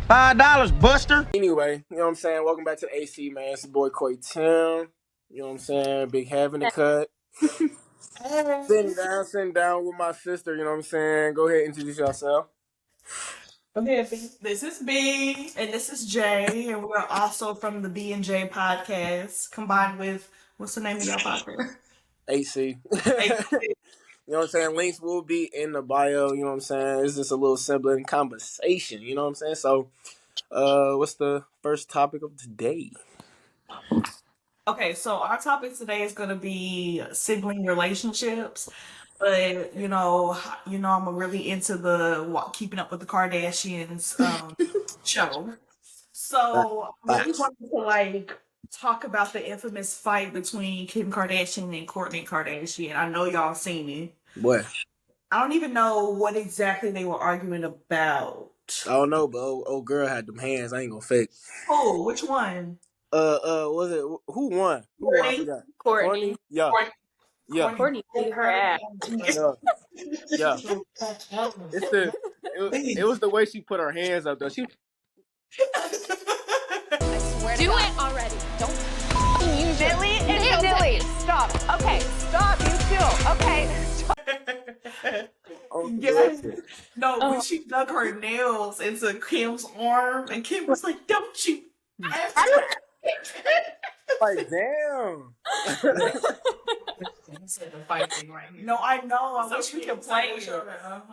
$5, Buster. Anyway, you know what I'm saying? Welcome back to the AC, man. It's your boy Kourtney. You know what I'm saying? Big having the cut. Sitting down with my sister, you know what I'm saying? Go ahead, introduce yourself. Okay, this is B, and this is J, and we're also from the B and J podcast, combined with what's the name of your podcast? AC. You know what I'm saying? Links will be in the bio, you know what I'm saying? It's just a little sibling conversation, you know what I'm saying? So, what's the first topic of today? Okay, so our topic today is going to be sibling relationships, but I'm really into the Keeping Up with the Kardashians show. So I really Facts. wanted to talk about the infamous fight between Kim Kardashian and Kourtney Kardashian. I know y'all seen it. What? I don't even know what exactly they were arguing about. I don't know, but old girl had them hands. I ain't gonna fake. Oh, which one? Was it who won? Who won? I Kourtney. forgot. Kourtney. Courtney? Yeah, Kourtney. yeah, Kourtney beat her ass. yeah, yeah. It's the it was the way she put her hands up though. She I swear to Do God. it already. Don't use Dilly it. and Dilly. Stop. Okay. Stop. You too. Okay. Stop. Yes. No, when she dug her nails into Kim's arm, and Kim was like, "Don't you?" like damn. No, I know. I So wish we she could was play like, it. sure.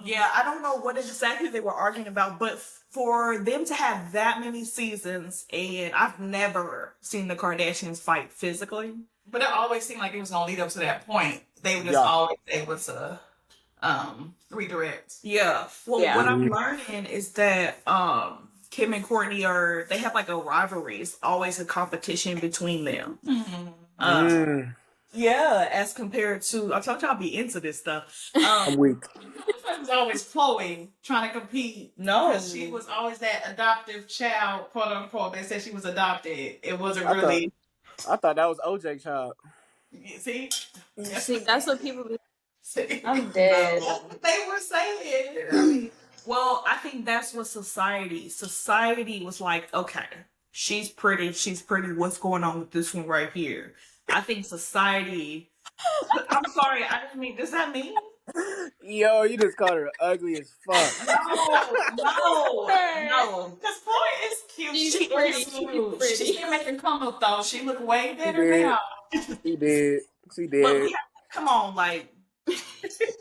Yeah, I don't know what exactly they were arguing about, but for them to have that many seasons, and I've never seen the Kardashians fight physically. But it always seemed like it was gonna lead up to that point. They were just Yeah. always able to redirect. Yeah. Well, Yeah. what I'm learning is that Kim and Kourtney they have like a rivalry. It's always a competition between them. Yeah, as compared to I told you I'll be into this stuff. I'm weak. It was always Chloe trying to compete. No. Because she was always that adoptive child, quote unquote. They said she was adopted. It wasn't I really. I thought that was OJ child. See? See, that's what people be. See? I'm dead. That's what they were saying. I mean, Well, I think that's what society was like, okay, she's pretty, what's going on with this one right here? I think society I'm sorry, I didn't mean does that mean? Yo, you just called her ugly as fuck. No. because Chloe is cute. She's She pretty. is She's cute. pretty. She didn't make her come up though. She look way better did. now. She did. She But did. come on,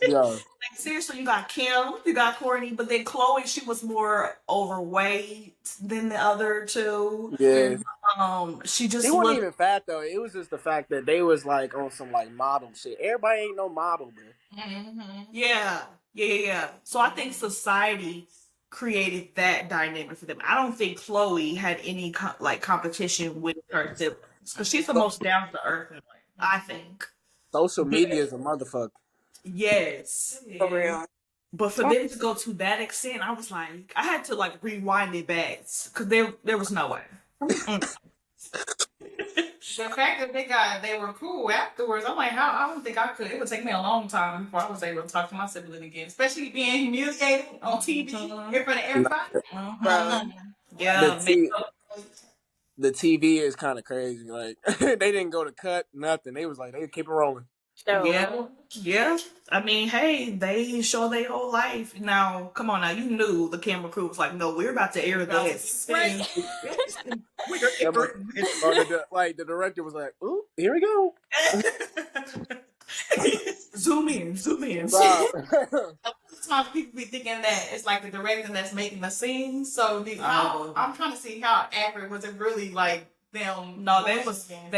Yo. seriously, you got Kim, you got Kourtney, but then Chloe, she was more overweight than the other two. Yeah. She just They weren't looked even fat though. It was just the fact that they was like on some like model shit. Everybody ain't no model, bro. Yeah. So I think society created that dynamic for them. I don't think Chloe had any competition with her siblings because she's the most down to earth. I think. Social media is a motherfucker. Yes. For real. But for them to go to that extent, I was like, I had to rewind it back because there was no way. The fact that they were cool afterwards, I'm like, how? I don't think I could. It would take me a long time before I was able to talk to my sibling again, especially being humiliated on TV in front of everybody. Yeah, The TV is kind of crazy. Like they didn't go to cut nothing. They was like they keep it rolling. So, yeah. I mean, hey, they show their whole life. Now, come on, now you knew the camera crew was like, no, we're about to air this. Right. The director was like, "Ooh, here we go." Zoom in. Wow. Sometimes people be thinking that it's like the director that's making the scene. So I'm trying to see how accurate was it really like them. No, they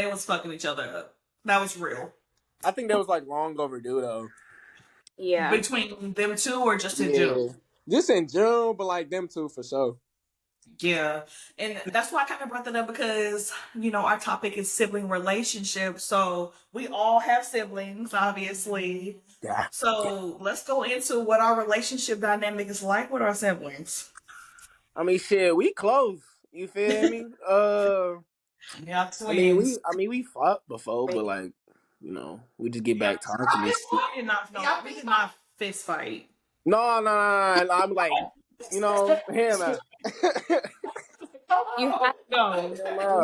was fucking each other up. That was real. I think that was like long overdue though. yeah. Between them two or just in general? Just in general, but like them two for sure. Yeah. And that's why I kind of brought that up because, our topic is sibling relationships. So we all have siblings, obviously. Yeah. So let's go into what our relationship dynamic is like with our siblings. I mean, shit, we close. You feel me? Yeah, I mean, we fought before, but like, we just get back talking and shit. We did not fist fight. No. I'm like, him. You had, No.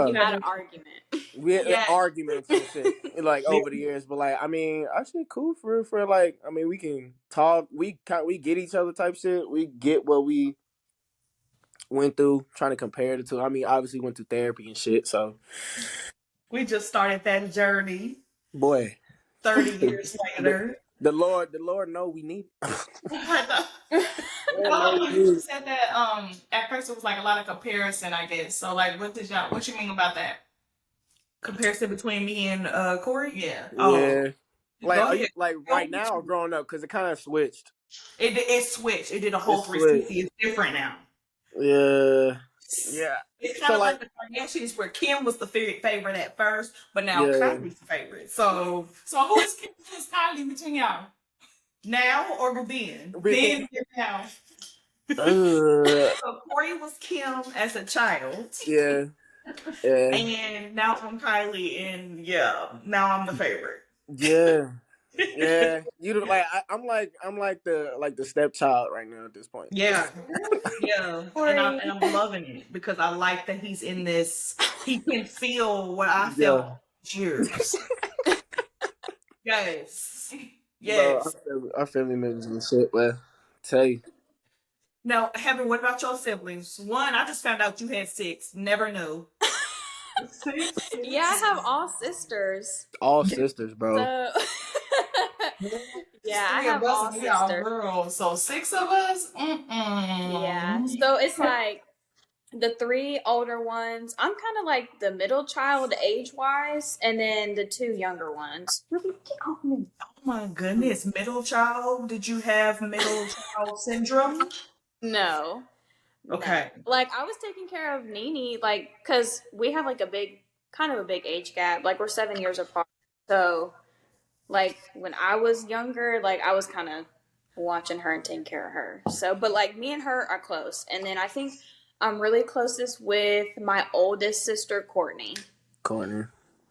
you had an argument. We had Yeah. arguments and shit like over the years, but like I mean, actually cool for like I mean we can talk, we get each other type shit. We get what we went through, trying to compare the two. I mean, obviously went through therapy and shit, so We just started that journey boy, 30 years later. the Lord know we need. You said that at first it was like a lot of comparison, I guess. So like what you mean about that? Comparison between me and Corey? Yeah. Yeah, like Go are you, ahead. like right now or growing up because it kind of switched. It switched. It did a whole It 360. It's different now. Yeah. It's kind of like the Kardashians where Kim was the favorite at first, but now Kylie's the favorite. So who's Kylie between y'all? now or then? Then now. So Corey was Kim as a child. Yeah. And now I'm Kylie, and now I'm the favorite. Yeah. Yeah, you like I'm like the stepchild right now at this point. Yeah, and I'm loving it because I like that he's in this. He can feel what I felt years. Yes. Bro, our family members and shit. Well, tell you. Now, Heaven, what about your siblings? One, I just found out you had 6. Never knew. Yeah, I have all sisters. All sisters, bro. So yeah, I have all sisters. Girls, so 6 of us. Yeah, so it's like the 3 older ones. I'm kind of like the middle child age-wise, and then the 2 younger ones. Oh my goodness, middle child? Did you have middle child syndrome? No. Okay. No. Like I was taking care of Nene, like, cause we have like a big age gap. Like we're 7 years apart. So, like when I was younger, like I was kind of watching her and taking care of her. So, but like me and her are close, and then I think I'm really closest with my oldest sister, Kourtney.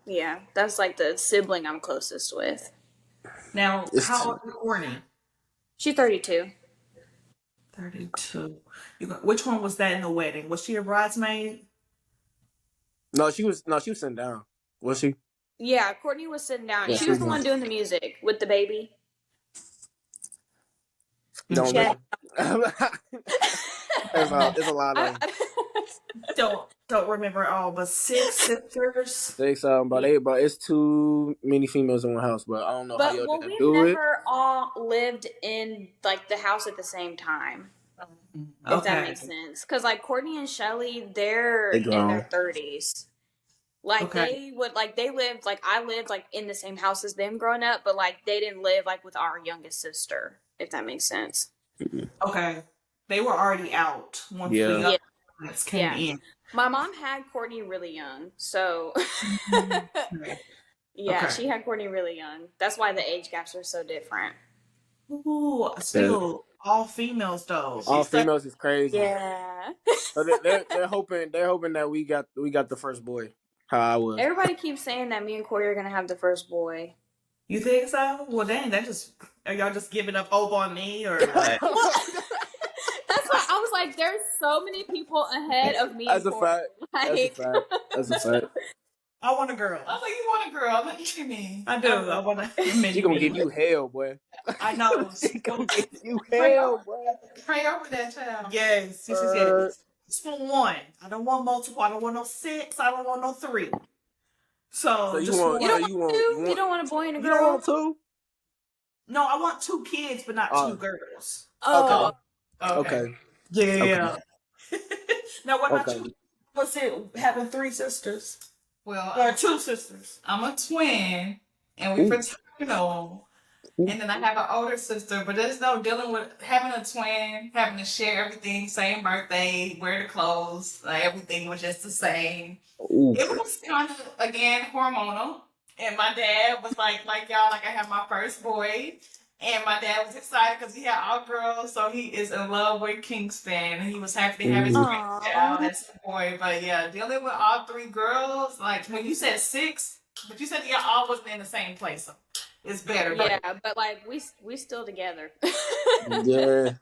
Yeah, that's like the sibling I'm closest with. Now, how old is Kourtney? She's 32. 32. Which one was that in the wedding? Was she a bridesmaid? No, she was sitting down. Was she? Yeah, Kourtney was sitting down. Yeah, she was the one doing the music with the baby. Don't remember. There's a lot of don't remember it all, but 6 sisters. 6 but it's too many females in one house, but I don't know how y'all didn't do it. We never all lived in like the house at the same time. If that makes sense. Because like Kourtney and Shelly, they're in their 30s. Like they lived like I lived like in the same house as them growing up, but like they didn't live like with our youngest sister, if that makes sense. Okay. They were already out once the youngest came in. My mom had Kourtney really young, so she had Kourtney really young. That's why the age gaps are so different. Ooh, still all females though. All females is crazy. Yeah. So they're hoping that we got the first boy. How I was. Everybody keeps saying that me and Corey are gonna have the first boy. You think so? Well, dang, are y'all just giving up hope on me or what? That's why I was like, there's so many people ahead of me. That's a fact. That's a fact. I want a girl. I think you want a girl. What do you mean? I do. I want a. She gonna give you hell, boy. I know. She gonna give you hell, boy. Pray over that child. Yes. She said, just want 1. I don't want multiple. I don't want no 6. I don't want no 3. So you just want, you don't want a boy and a girl? You don't want 2? No, I want 2 kids, but not 2 girls. Oh. Okay. Yeah. Okay. Now, what about you? What's it having 3 sisters? Well, or 2 sisters. I'm a twin, and we fraternal. And then I have an older sister, but there's no dealing with having a twin, having to share everything, same birthday, wear the clothes, like everything was just the same. Ooh. It was kind of, again, hormonal. And my dad was like y'all, like I have my first boy. And my dad was excited because he had all girls, so he is in love with Kingston. And he was happy to have his grandchild as a boy. But yeah, dealing with all 3 girls, like when you said 6, but you said y'all all wasn't in the same place. So it's better. Yeah, but like we still together. Yeah.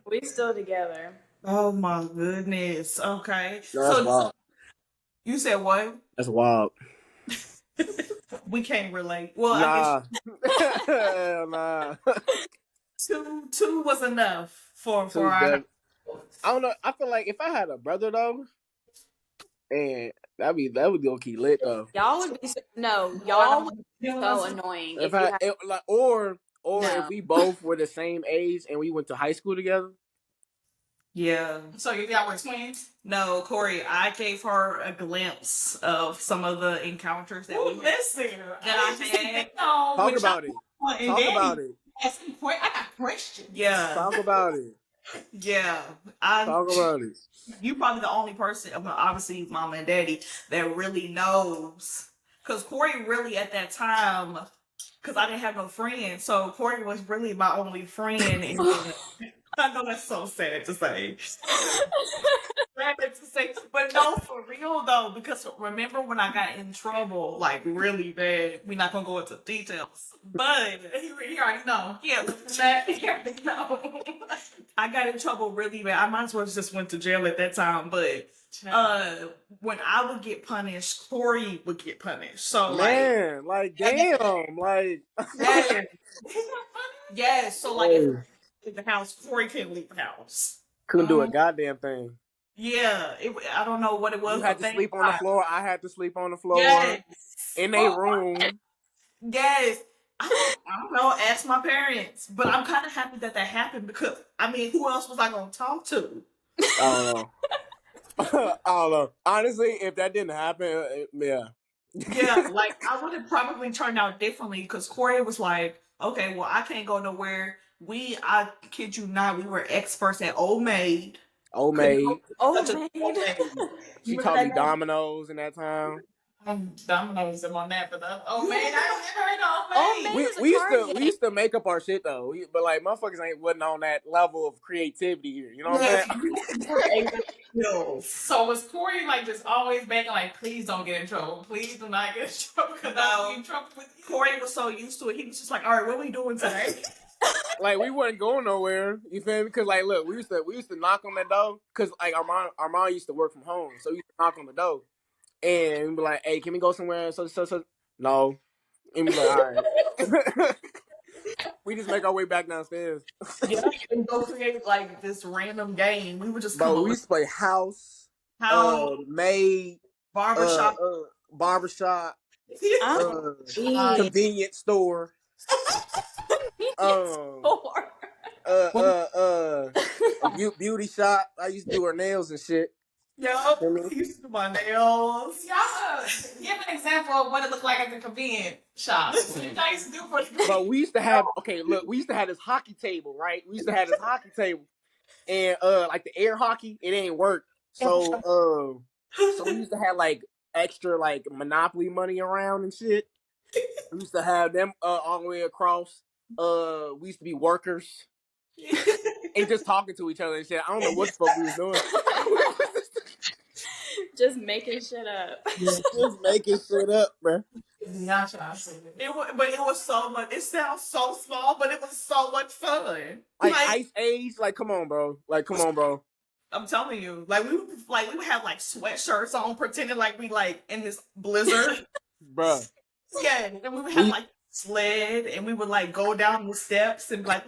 We still together. Oh my goodness. Okay. No, that's wild. You said what? That's wild. We can't relate. Well, Nah. I Nah. guess two was enough for our. I don't know. I feel like if I had a brother though, and that would be okay lit though. Y'all would be y'all would be so annoying if you had Or No. if we both were the same age and we went to high school together. Yeah. So y'all were twins? No, Corey, I gave her a glimpse of some of the encounters that we I had. Talk about it. Talk about it. I got questions. Yeah. Talk about it. Yeah. Talk about it. You probably the only person, obviously mama and daddy, that really knows. Because Corey really at that time, because I didn't have no friends, so Corey was really my only friend. And I know that's so sad to say. But no, for real though, because remember when I got in trouble, like really bad. We're not gonna go into details, but you already know. Yeah, no. I got in trouble really bad. I might as well just went to jail at that time, but when I would get punished, Corey would get punished. So damn, yes. So like, if the house, Corey couldn't leave the house. Couldn't do a goddamn thing. Yeah, I don't know what it was. You had to sleep on the floor. I had to sleep on the floor. Yes. In a room. Yes. I don't know. Ask my parents. But I'm kind of happy that happened because, I mean, who else was I going to talk to? I don't know. Honestly, if that didn't happen, yeah. Yeah, like, I would have probably turned out differently because Corey was like, okay, well, I can't go nowhere. I kid you not, we were experts at Old Maid. Old Maid. She taught me dominoes in that time. Dominoes am on that, but Old Maid, I don't never heard of Old We used to make up our shit though, but like motherfuckers wasn't on that level of creativity here. You know what I'm saying? So was Corey like just always begging like, please don't get in trouble, please do not get in trouble because I'll be in trouble with you? Corey was so used to it, he was just like, all right, what are we doing today? Like we wasn't going nowhere, you feel me? Because like, look, we used to knock on that door because like our mom used to work from home, so we used to knock on the door and we'd be like, "Hey, can we go somewhere?" So no, and we like, all right. We just make our way back downstairs. Yeah, and go create like this random game. We would just we used to play house, maid, barbershop, convenience store. Beauty shop. I used to do her nails and shit. Yeah, I used to do my nails. Y'all give an example of what it looked like at the convenience shop. I used to do but we used to have we used to have this hockey table, right? We used to have this hockey table, and like the air hockey, it ain't work. So we used to have like extra like Monopoly money around and shit. We used to have them all the way across. We used to be workers and just talking to each other and shit. I don't know what the fuck we was doing. Just making shit up. Just making shit up, man. Yeah, but it was so much. It sounds so small, but it was so much fun. Like Ice Age, like come on, bro. I'm telling you, like we would have like sweatshirts on, pretending like we like in this blizzard, bro. Yeah, and we would have like sled, and we would like go down the steps and like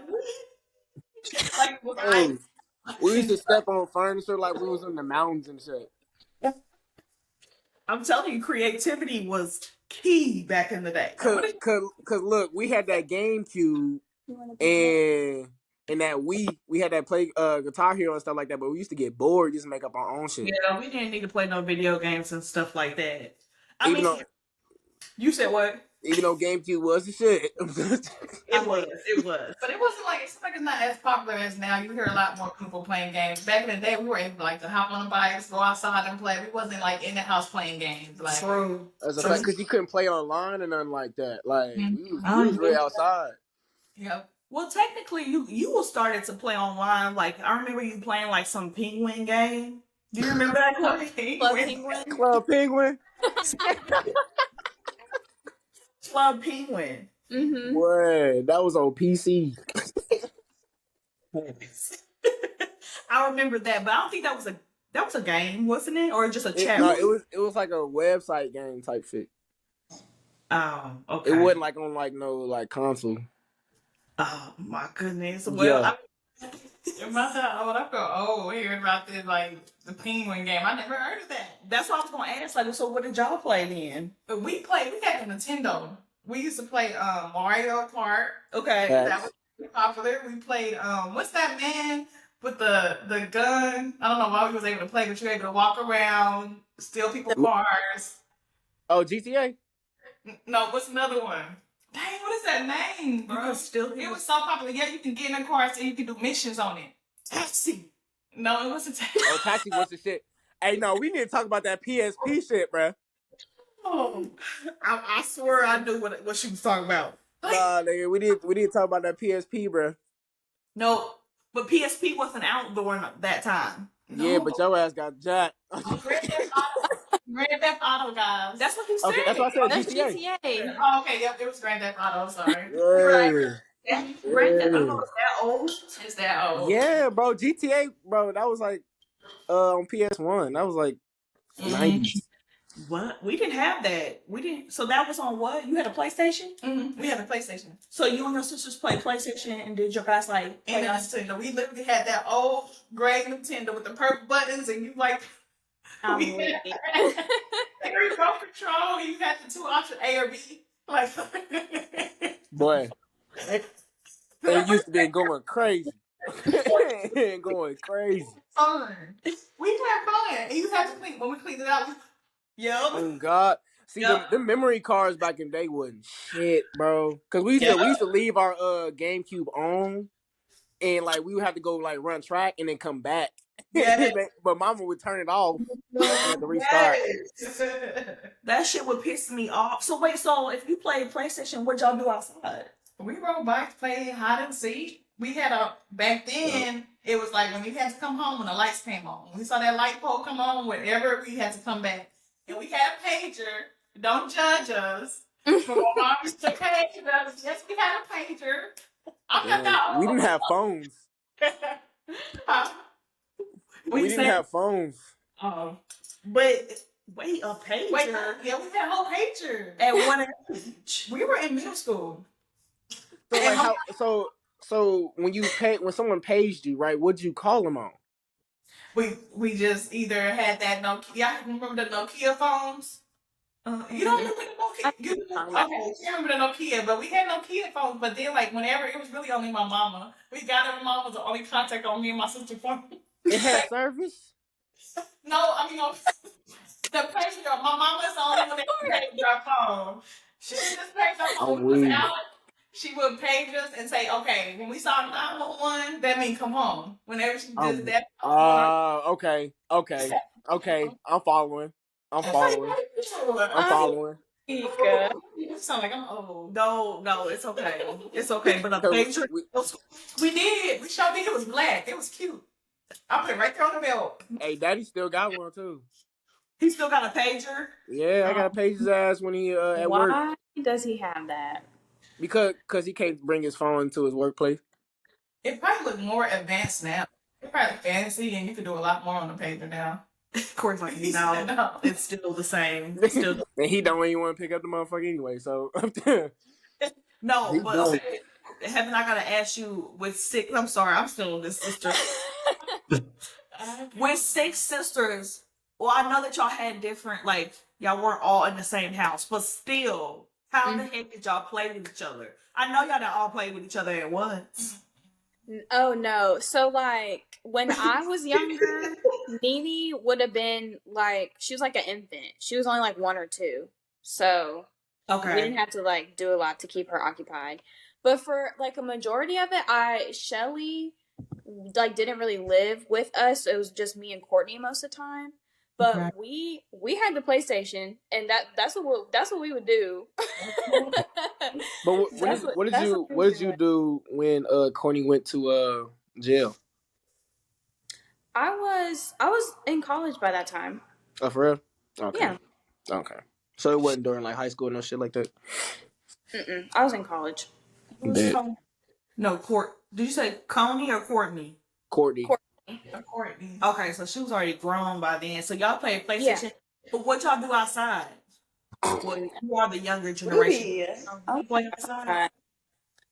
we used to step on furniture like we was in the mountains and shit. I'm telling you, creativity was key back in the day. Cause look, we had that GameCube and that we had that play Guitar Hero and stuff like that, but we used to get bored just make up our own shit. Yeah, we didn't need to play no video games and stuff like that. You said what? Even though GameCube was the shit. It was. But it wasn't like, it's not as popular as now. You hear a lot more people playing games. Back in the day, we were able to hop on the bikes, go outside and play. We wasn't like in the house playing games. Like, true. As a fact, because you couldn't play online and nothing like that. Like, we was really outside. Yep. Well, technically, you started to play online. Like, I remember you playing like some penguin game. Do you remember that? Club Penguin? Club Penguin? Club Penguin. Mm-hmm. Boy, that was on PC. I remember that, but I don't think that was a game, wasn't it, or just a chat? No, it was like a website game type shit. Oh, okay. It wasn't like on like no like console. Oh my goodness. Well, Yeah. In my time, when I feel old hearing about this, like the Penguin game, I never heard of that. that's what I was gonna ask. Like, so what did y'all play then? But we had the Nintendo. We used to play Mario Kart. Okay. That was popular. We played what's that man with the gun? I don't know why we was able to play, but you were able to walk around, steal people's cars. Oh, GTA. No, what's another one? Dang, what is that name, bro? You can still It was so popular. Yeah, you can get in the cars and you can do missions on it. Taxi. No, it wasn't Taxi. Oh, Taxi was the shit. Hey, no, we need to talk about that PSP shit, bro. Oh, I swear I knew what she was talking about. Nah, nigga, we need to talk about that PSP, bro. No, but PSP wasn't out during that time. Yeah, but your ass got jacked. Grand Theft Auto, guys. That's what he said. Okay, that's what I said. That's GTA. GTA. Oh, okay, yep, it was Grand Theft Auto. Sorry. Grand Theft Auto is that old? It's that old. Yeah, bro. GTA, bro. That was like on PS1. That was like 90s. What? We didn't have that. We didn't. So that was on what? You had a PlayStation? Mm-hmm. We had a PlayStation. So you and your sisters played PlayStation, and did your guys like play And Nintendo. We literally had that old gray Nintendo with the purple buttons, and you like. I'm we with had you. remote control. You had the two options, A or B. Like. Boy, it used to be going crazy. Going crazy. Fun. We had fun. And you had to clean when we cleaned it out. Oh God. See, the memory cards back in the day wasn't shit, bro. Cause we used to leave our GameCube on, and like we would have to go like run track and then come back. Yeah. But Mama would turn it off and have to restart. That shit would piss me off. So wait, so if you played PlayStation, what y'all do outside? We rode bikes, played hide and seek. We had back then, it was like when we had to come home when the lights came on. When we saw that light pole come on, whenever we had to come back. And we had a pager. Don't judge us. But my mom used to page us. Yes, we had a pager. I'm not that old. We didn't have phones. We didn't have phones. Oh. But wait, a pager? Wait, yeah, we had a whole pager. At what age? We were in middle school. So like so when someone paged you, right, what'd you call them on? We just either had that Nokia. I remember the Nokia phones. You don't remember the Nokia? Okay, you remember the Nokia, but we had Nokia phones. But then, like, whenever it was really only my mama, we got her. Mom was the only contact on me and my sister's phone. It had service? No, I mean, the pager. My mama's the only one that paged our phone. She just paged our phone. Was out. She would page us and say, "Okay, when we saw 911, that means come home." Whenever she did that. Okay. I'm following. You sound like I'm old. No, it's okay. It's okay. But a pager, we did. We sure did. It was black. It was cute. I put it right there on the belt. Hey, Daddy still got one too. He still got a pager? Yeah, I gotta page his ass when he at work. Why does he have that? Because he can't bring his phone to his workplace. It probably look more advanced now. It's probably fancy, and you can do a lot more on the pager now. Of course, like no, it's still the same. It's still and he don't even want to pick up the motherfucker anyway. So no, but okay. Heaven, I gotta ask you with six. I'm sorry, I'm still this sister. With six sisters, well, I know that y'all had different, like y'all weren't all in the same house, but still, how the heck did y'all play with each other? I know y'all didn't all play with each other at once. Oh no. So like when I was younger, Nene would have been like, she was like an infant. She was only like 1 or 2. So we didn't have to like do a lot to keep her occupied. But for like a majority of it, Shelly like didn't really live with us. It was just me and Kourtney most of the time. But we had the PlayStation, and that's what we would do. But what did you do when Kourtney went to jail? I was in college by that time. Oh, for real? Okay. Yeah. Okay. So it wasn't during like high school, no shit like that. I was in college. No, Did you say Coney or Kourtney? Kourtney. Kourtney. Okay, so she was already grown by then. So y'all played PlayStation. Yeah. But what y'all do outside? Well, you are the younger generation. Really? You play outside? Alright.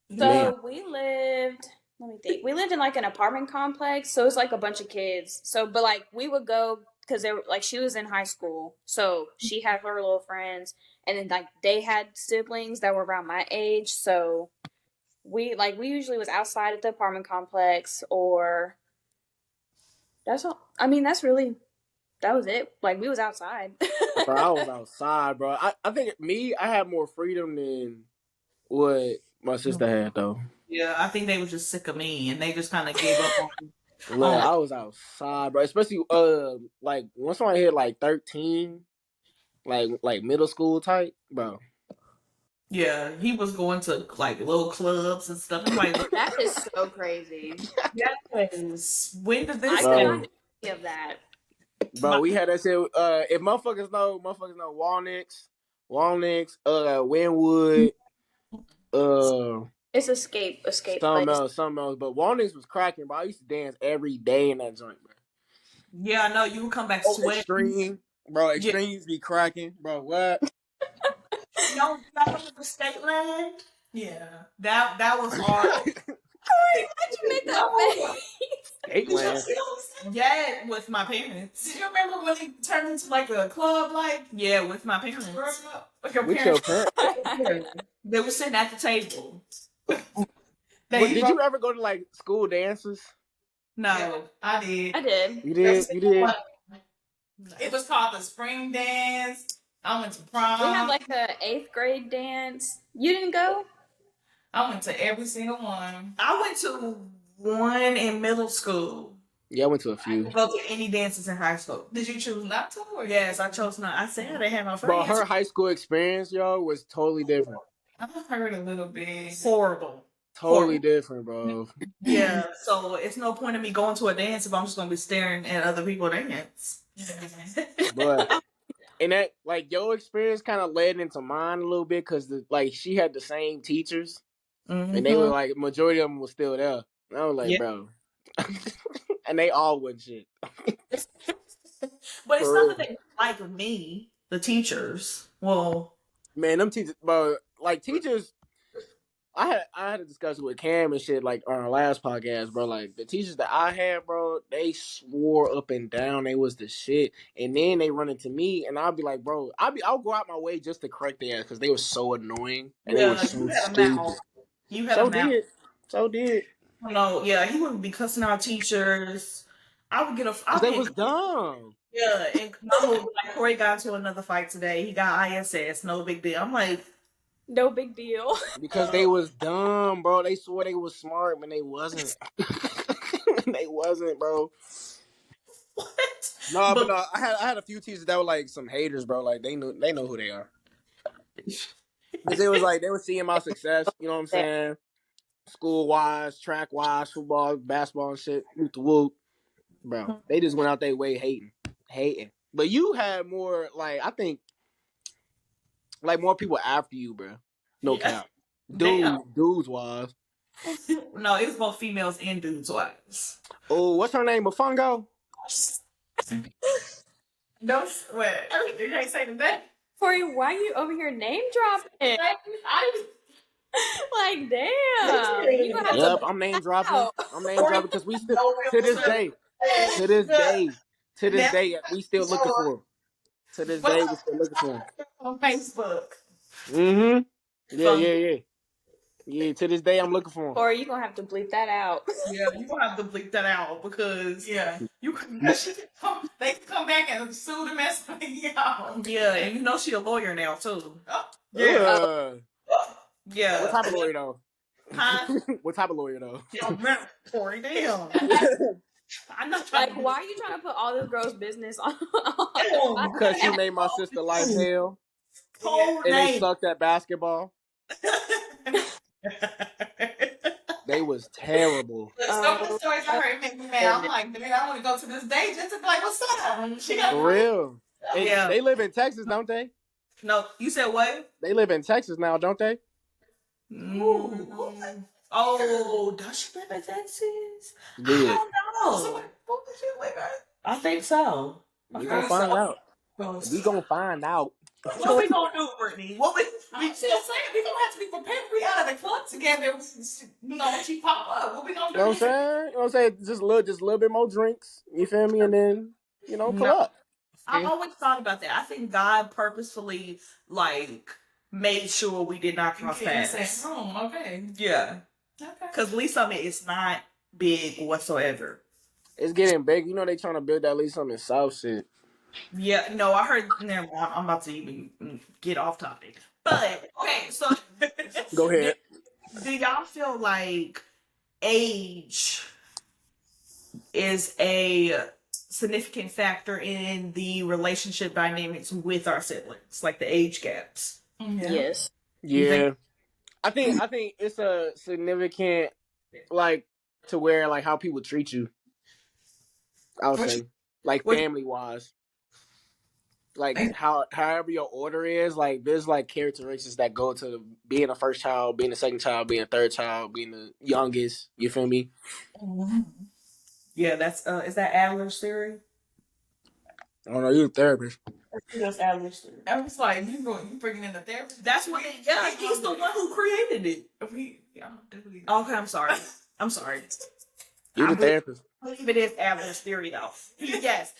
Man. So we lived. Let me think. We lived in like an apartment complex, so it's like a bunch of kids. So, but like we would go because they were like she was in high school, so she had her little friends, and then like they had siblings that were around my age. So we usually was outside at the apartment complex, or that's all. I mean, that was it. Like we was outside. Bro, I was outside, bro. I think I had more freedom than what my sister had, though. Yeah, I think they were just sick of me, and they just kind of gave up on. Look, I was outside, bro. Especially like once I hit like 13, like middle school type, bro. Yeah, he was going to like little clubs and stuff. I'm like, That is so crazy. yes. When did I this could Bro. not do any of that. Bro, we had that shit. If motherfuckers know Walnuts, Winwood, It's escape something place. else. But Walnuts was cracking, bro. I used to dance every day in that joint, bro. Yeah, I know you would come back sweating. Extreme, bro. Extreme used to be cracking, bro. What? No, that was the state land. Yeah. That was hard. Corey, why'd you make that face? Skateland. Yeah, with my parents. Did you remember when it turned into like a club? Like, Yeah, with my parents. with your With your parents? parents. They were sitting at the table. Did you ever go to like school dances? No. I did. I did. You did. You did. It was called the spring dance. I went to prom. We had like a 8th grade dance. You didn't go? I went to every single one. I went to one in middle school. Yeah, I went to a I few. didn't go to any dances in high school. Did you choose not to? Or Yes, I chose not. I said I didn't have no Bro, friends. her high school experience, yo, was totally different. I heard a little bit. Horrible. Totally different, bro. Yeah, so it's no point in me going to a dance if I'm just gonna be staring at other people dance. But and that like your experience kind of led into mine a little bit because like she had the same teachers and they were like majority of them was still there. And I was like, Yeah. bro, and they all wasn't shit. But it's For not real. that they like me, the teachers. Well, Man, them teachers, bro, like teachers. I had a discussion with Cam and shit like on our last podcast, bro. Like the teachers that I had, bro, they swore up and down they was the shit, and then they run into me, and I'll be like, bro, I'll go out my way just to correct their ass because they were so annoying and they were so you had a stupid. mouth. You had So a mouth. did. No, yeah, he wouldn't be cussing our teachers. I would get a. Cause they was dumb. Yeah, and my little like Corey got into another fight today. He got ISS, no big deal. I'm like, No big deal. Because they was dumb, bro. They swore they was smart when they wasn't. They wasn't, bro. what? No, but no, I had a few teachers that were like some haters, bro. Like they know who they are. Cause it was like they were seeing my success, you know what I'm saying? School wise, track wise, football, basketball and shit. Whoop the whoop. Bro. They just went out their way hating. But you had more like I think like more people after you, bro. No cap. Dudes wise. No, it was both females and dudes wise. Oh, what's her name? Bufongo? No sweat. You can't say the name. Corey, why you over here name dropping? Like, damn. You gonna have Yep, to I'm name dropping. out. I'm name dropping because we still to this day, we still looking for him. To this day, we still looking for him. On Facebook. Mm-hmm. Yeah. Yeah, to this day, I'm looking for him. Corey, you gonna have to bleep that out. Yeah, you gonna have to bleep that out because They can come back and sue the mess of y'all. yeah, and you know she a lawyer now too. Yeah. Yeah. What type of lawyer though? Huh? What type of lawyer though? Corey, damn. I'm not Like, trying to. why are you trying to put all this girl's business on? Because she made my sister life hell, Cold and they name. sucked at basketball. They was terrible. Some of the stories I heard make me mad. I'm like, man, I want to go to this day just to be like, what's up? She got For real. And Yeah. they live in Texas, don't they? No, you said what? They live in Texas now, don't they? Oh, does she live in Texas? Yeah. I don't know. So what would you live at? I think so. We gonna find out. We gonna find out. What we gonna do, Brittany? What we? I'm still saying we gonna have to be prepared to be out of the club together. You know, when she pop up, what we gonna do? You know what I'm saying? You know what I'm saying? Just a little bit more drinks. You feel me? And then, you know, pull No. up. I've always thought about that. I think God purposefully made sure we did not cross paths. Okay. Yeah. Okay. Because Lee Summit is not big whatsoever. It's getting big. You know they trying to build that Lee Summit South shit. Yeah, no, I heard. Never mind, I'm about to even get off topic. But okay, so Go ahead. Do y'all feel like age is a significant factor in the relationship dynamics with our siblings, like the age gaps? Yeah. Yes. Yeah. I think it's a significant, like, to where, like, how people treat you. I would say, like, family wise, like however your order is, like, there's like characteristics that go to being a first child, being a second child, being a third child, being the youngest. You feel me? Yeah, that's is that Adler's theory? I don't know. You're a therapist. That's Adler's theory. I was like, you bringing in the therapist? That's what. Yeah, he's the one who created it. Okay, I'm sorry. I'm sorry. You're the therapist. I believe it is Adler's theory, though. Yes.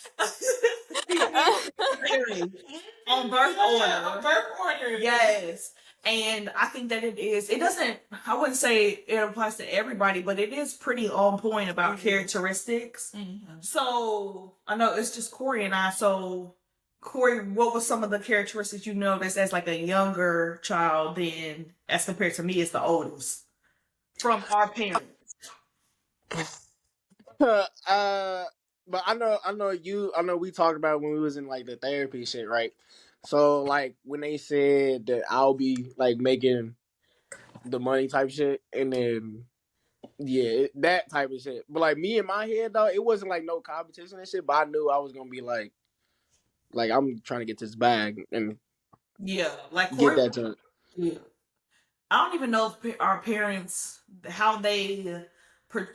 On birth order. Yes. And I think that it doesn't, I wouldn't say it applies to everybody, but it is pretty on point about characteristics. Mm-hmm. So, I know it's just Corey and I. So, Corey, what was some of the characteristics you noticed as like a younger child than as compared to me as the oldest from our parents? But I know we talked about when we was in like the therapy shit, right? So like when they said that I'll be like making the money type shit, and then that type of shit. But like me in my head though, it wasn't like no competition and shit. But I knew I was gonna be like I'm trying to get this bag and like get that junk. Yeah, I don't even know if our parents how they.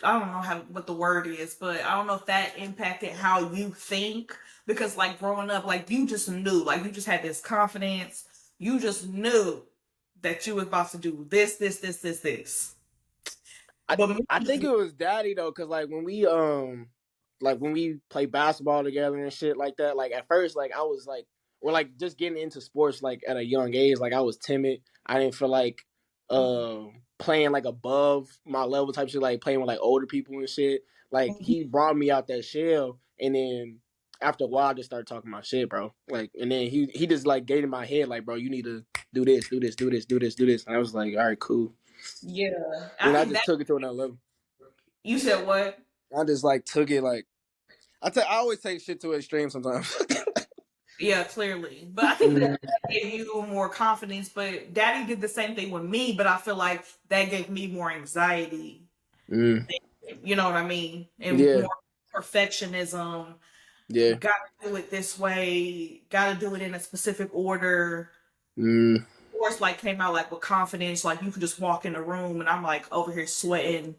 I don't know what the word is, but I don't know if that impacted how you think. Because like growing up, like you just knew, like you just had this confidence. You just knew that you was about to do this. I think it was daddy though, cause like when we play basketball together and shit like that, like at first like I was like, or like just getting into sports like at a young age, like I was timid. I didn't feel like playing like above my level type shit, like playing with like older people and shit. Like he brought me out that shell, and then after a while I just started talking my shit, bro. Like, and then he just like gave in my head like, bro, you need to do this. And I was like, all right, cool. Yeah. And I just took it to another level. You said what? I just like took it like I always take shit to an extreme sometimes. Yeah, clearly. But I think that gave you more confidence. But Daddy did the same thing with me, but I feel like that gave me more anxiety. You know what I mean? And more perfectionism. Yeah. Gotta do it this way. Gotta do it in a specific order. Of course, like came out like with confidence. Like you could just walk in the room and I'm like over here sweating,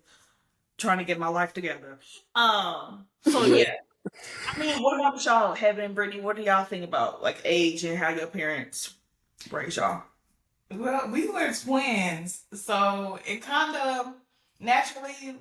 trying to get my life together. So yeah. I mean, what about y'all, Heaven and Brittany? What do y'all think about like age and how your parents raised y'all? Well, we were twins, so it kind of naturally,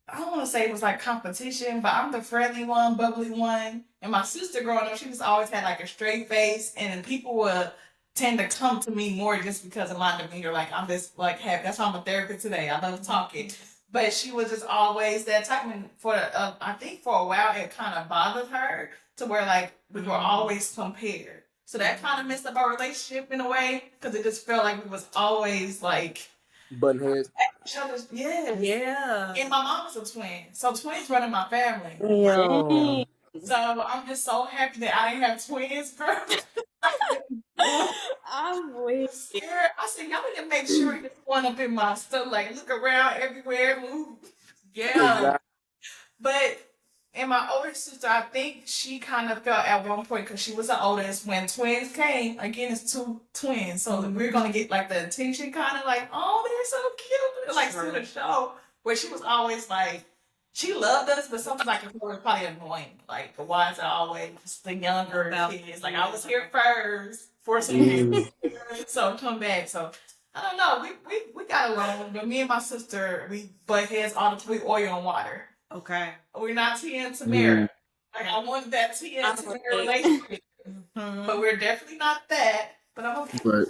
I don't want to say it was like competition, but I'm the friendly one, bubbly one. And my sister growing up, she just always had like a straight face, and people would tend to come to me more just because of my demeanor. Like I'm just like happy. That's why I'm a therapist today. I love talking. But she was just always that type. And I think for a while it kind of bothered her to where like we were always compared. So that kind of messed up our relationship in a way because it just felt like we was always like button heads. Each other's, yeah. Yeah. And my mom was a twin, so twins run in my family. Yeah. So I'm just so happy that I didn't have twins, girl. I'm way scared. I said, y'all need to make sure there's one up in my stuff. Like, look around everywhere, move. Yeah. Exactly. But And my older sister, I think she kind of felt at one point because she was the oldest when twins came. Again, it's 2 twins, so we're gonna get like the attention, kind of like, oh, they're so cute, like through the show. Where she was always like, she loved us, but something like it was probably annoying. Like the ones are always the younger kids. Like I was here first, forcing so come back. So I don't know. We got along, but me and my sister, we butt heads all the time. We oil and water. Okay. We're not Tia and Tamara. Like I wanted that Tia and Tamara relationship, but we're definitely not that. But I'm okay. Right.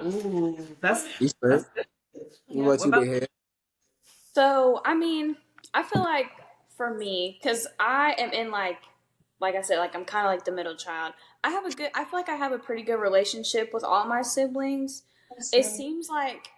Ooh, that's good. Yeah. What you been here? So, I mean, I feel like for me, because I am in like I said, like I'm kind of like the middle child. I feel like I have a pretty good relationship with all my siblings. It seems like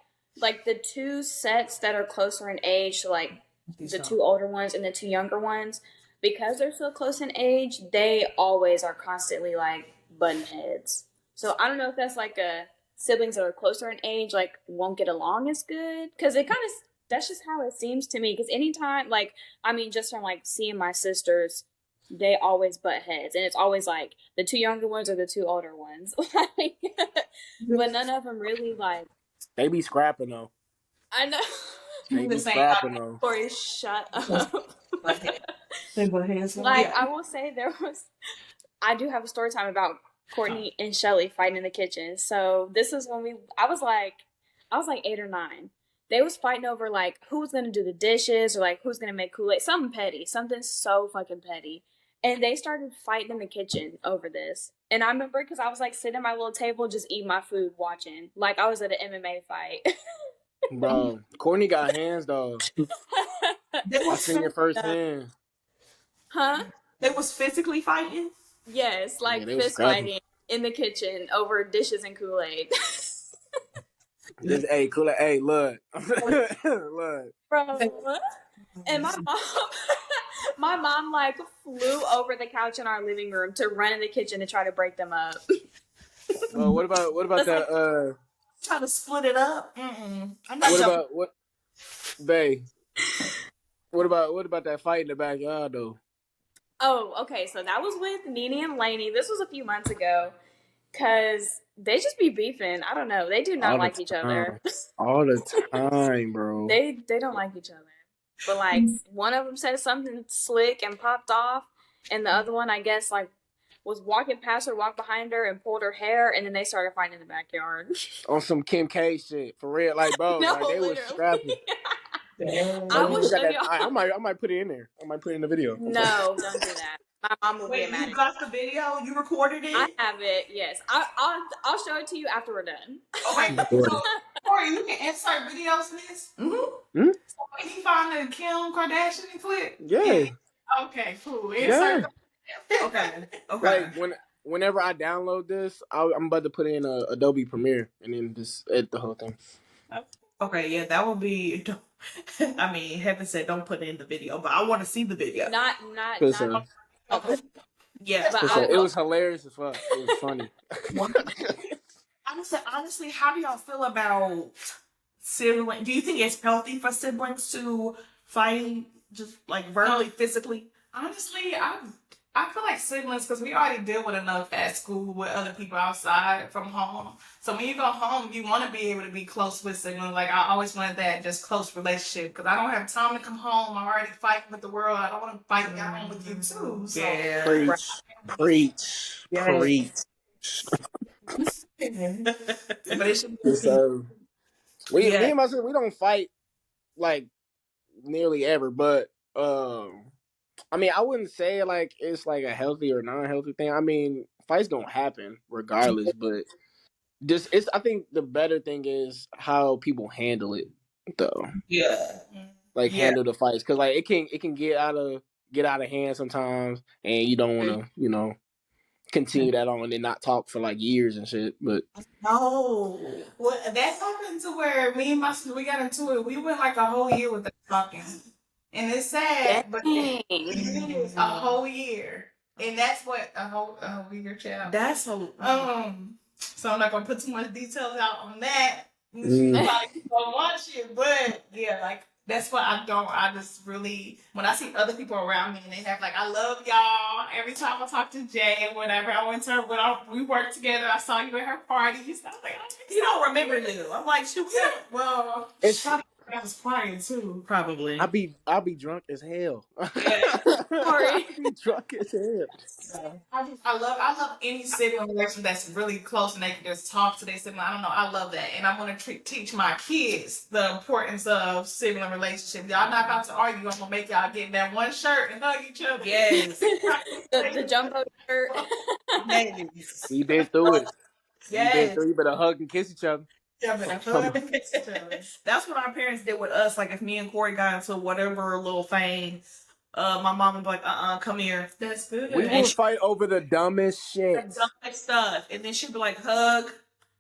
the 2 sets that are closer in age, so like the 2 older ones and the 2 younger ones, because they're so close in age, they always are constantly like button heads. So I don't know if that's like a siblings that are closer in age like won't get along as good, because it kind of that's just how it seems to me. Because anytime, like, I mean, just from like seeing my sisters, they always butt heads, and it's always like the 2 younger ones or the 2 older ones, like, but none of them really like. They be scrapping though. I know. They be scrapping though. Or shut up. they butt heads. Like I will say, I do have a story time about Kourtney and Shelly fighting in the kitchen. So this is when I was like 8 or 9. They was fighting over like who's gonna do the dishes or like who's gonna make Kool-Aid. Something petty, something so fucking petty. And they started fighting in the kitchen over this. And I remember because I was like sitting at my little table, just eating my food, watching like I was at an MMA fight. Bro, Kourtney got hands though. I seen your first hand. Huh? They was physically fighting? Yes, like Yeah, fist fighting in the kitchen over dishes and Kool-Aid. Hey, Kool-Aid. Hey, look. Look. Bro. And my mom like flew over the couch in our living room to run in the kitchen to try to break them up. What about that? Trying to split it up. Bae? What about that fight in the backyard though? Oh, okay. So that was with Nene and Lainey. This was a few months ago. Cause they just be beefing. I don't know. They do not like each other. All the time, bro. They don't like each other. But like one of them said something slick and popped off, and the other one, I guess, like was walking past her, walked behind her, and pulled her hair, and then they started fighting in the backyard. On some Kim K shit, for real, like bro, No, like, they was scrapping. I will show y'all. I might put it in there. I might put it in the video. No, don't do that. My mom will be mad. You got the video? You recorded it? I have it. Yes, I'll show it to you after we're done. Okay. So, Corey, you can insert videos in this. Mm-hmm. So when you find the Kim Kardashian clip. Yeah. Okay. Cool. Insert. Yeah. Okay. Like whenever I download this, I'm about to put in Adobe Premiere and then just edit the whole thing. Okay, yeah, that would be. I mean, heaven said don't put it in the video, but I want to see the video. Not. Okay. Yeah, but it was hilarious as fuck. It was funny. Honestly, how do y'all feel about siblings? Do you think it's healthy for siblings to fight, just like verbally, physically? Honestly, I feel like siblings, because we already deal with enough at school with other people outside from home. So when you go home, you want to be able to be close with siblings. Like I always wanted that just close relationship, because I don't have time to come home. I'm already fighting with the world. I don't want to fight at home with you too. So. Yeah. Preach. But it should be. So me and my sister, we don't fight like nearly ever, but I mean, I wouldn't say like it's like a healthy or non-healthy thing. I mean, fights don't happen regardless, but I think the better thing is how people handle it, though. Yeah. Like handle the fights, because like it can get out of hand sometimes, and you don't want to continue that on and not talk for like years and shit. But no, well, that happened to where me and my sister, we got into it. We went like a whole year without talking. And it's sad, but it is a whole year, and that's what a whole year, child. That's so. So I'm not gonna put too much details out on that. You probably gonna watch it, but yeah, like That's what I don't. I just really, when I see other people around me and they have like, I love y'all. Every time I talk to Jay and whatever, I went to her we worked together. I saw you at her parties. I was like, oh, you don't remember you. I'm like, shoot. Well, It's probably I was crying too. Probably. I be drunk as hell. Sorry. I be drunk as hell. I love any sibling relation that's really close and they can just talk to their sibling. I don't know. I love that, and I want to teach my kids the importance of sibling relationship. Y'all not about to argue. I'm gonna make y'all get in that one shirt and hug each other. Yes. the jumbo shirt. Yes. We been through it. Yes. You better hug and kiss each other. Yeah, but I hug and kiss each other. That's what our parents did with us. Like if me and Corey got into whatever little thing, my mom would be like, come here. That's good. We would fight over the dumbest shit. The dumbest stuff. And then she'd be like, hug.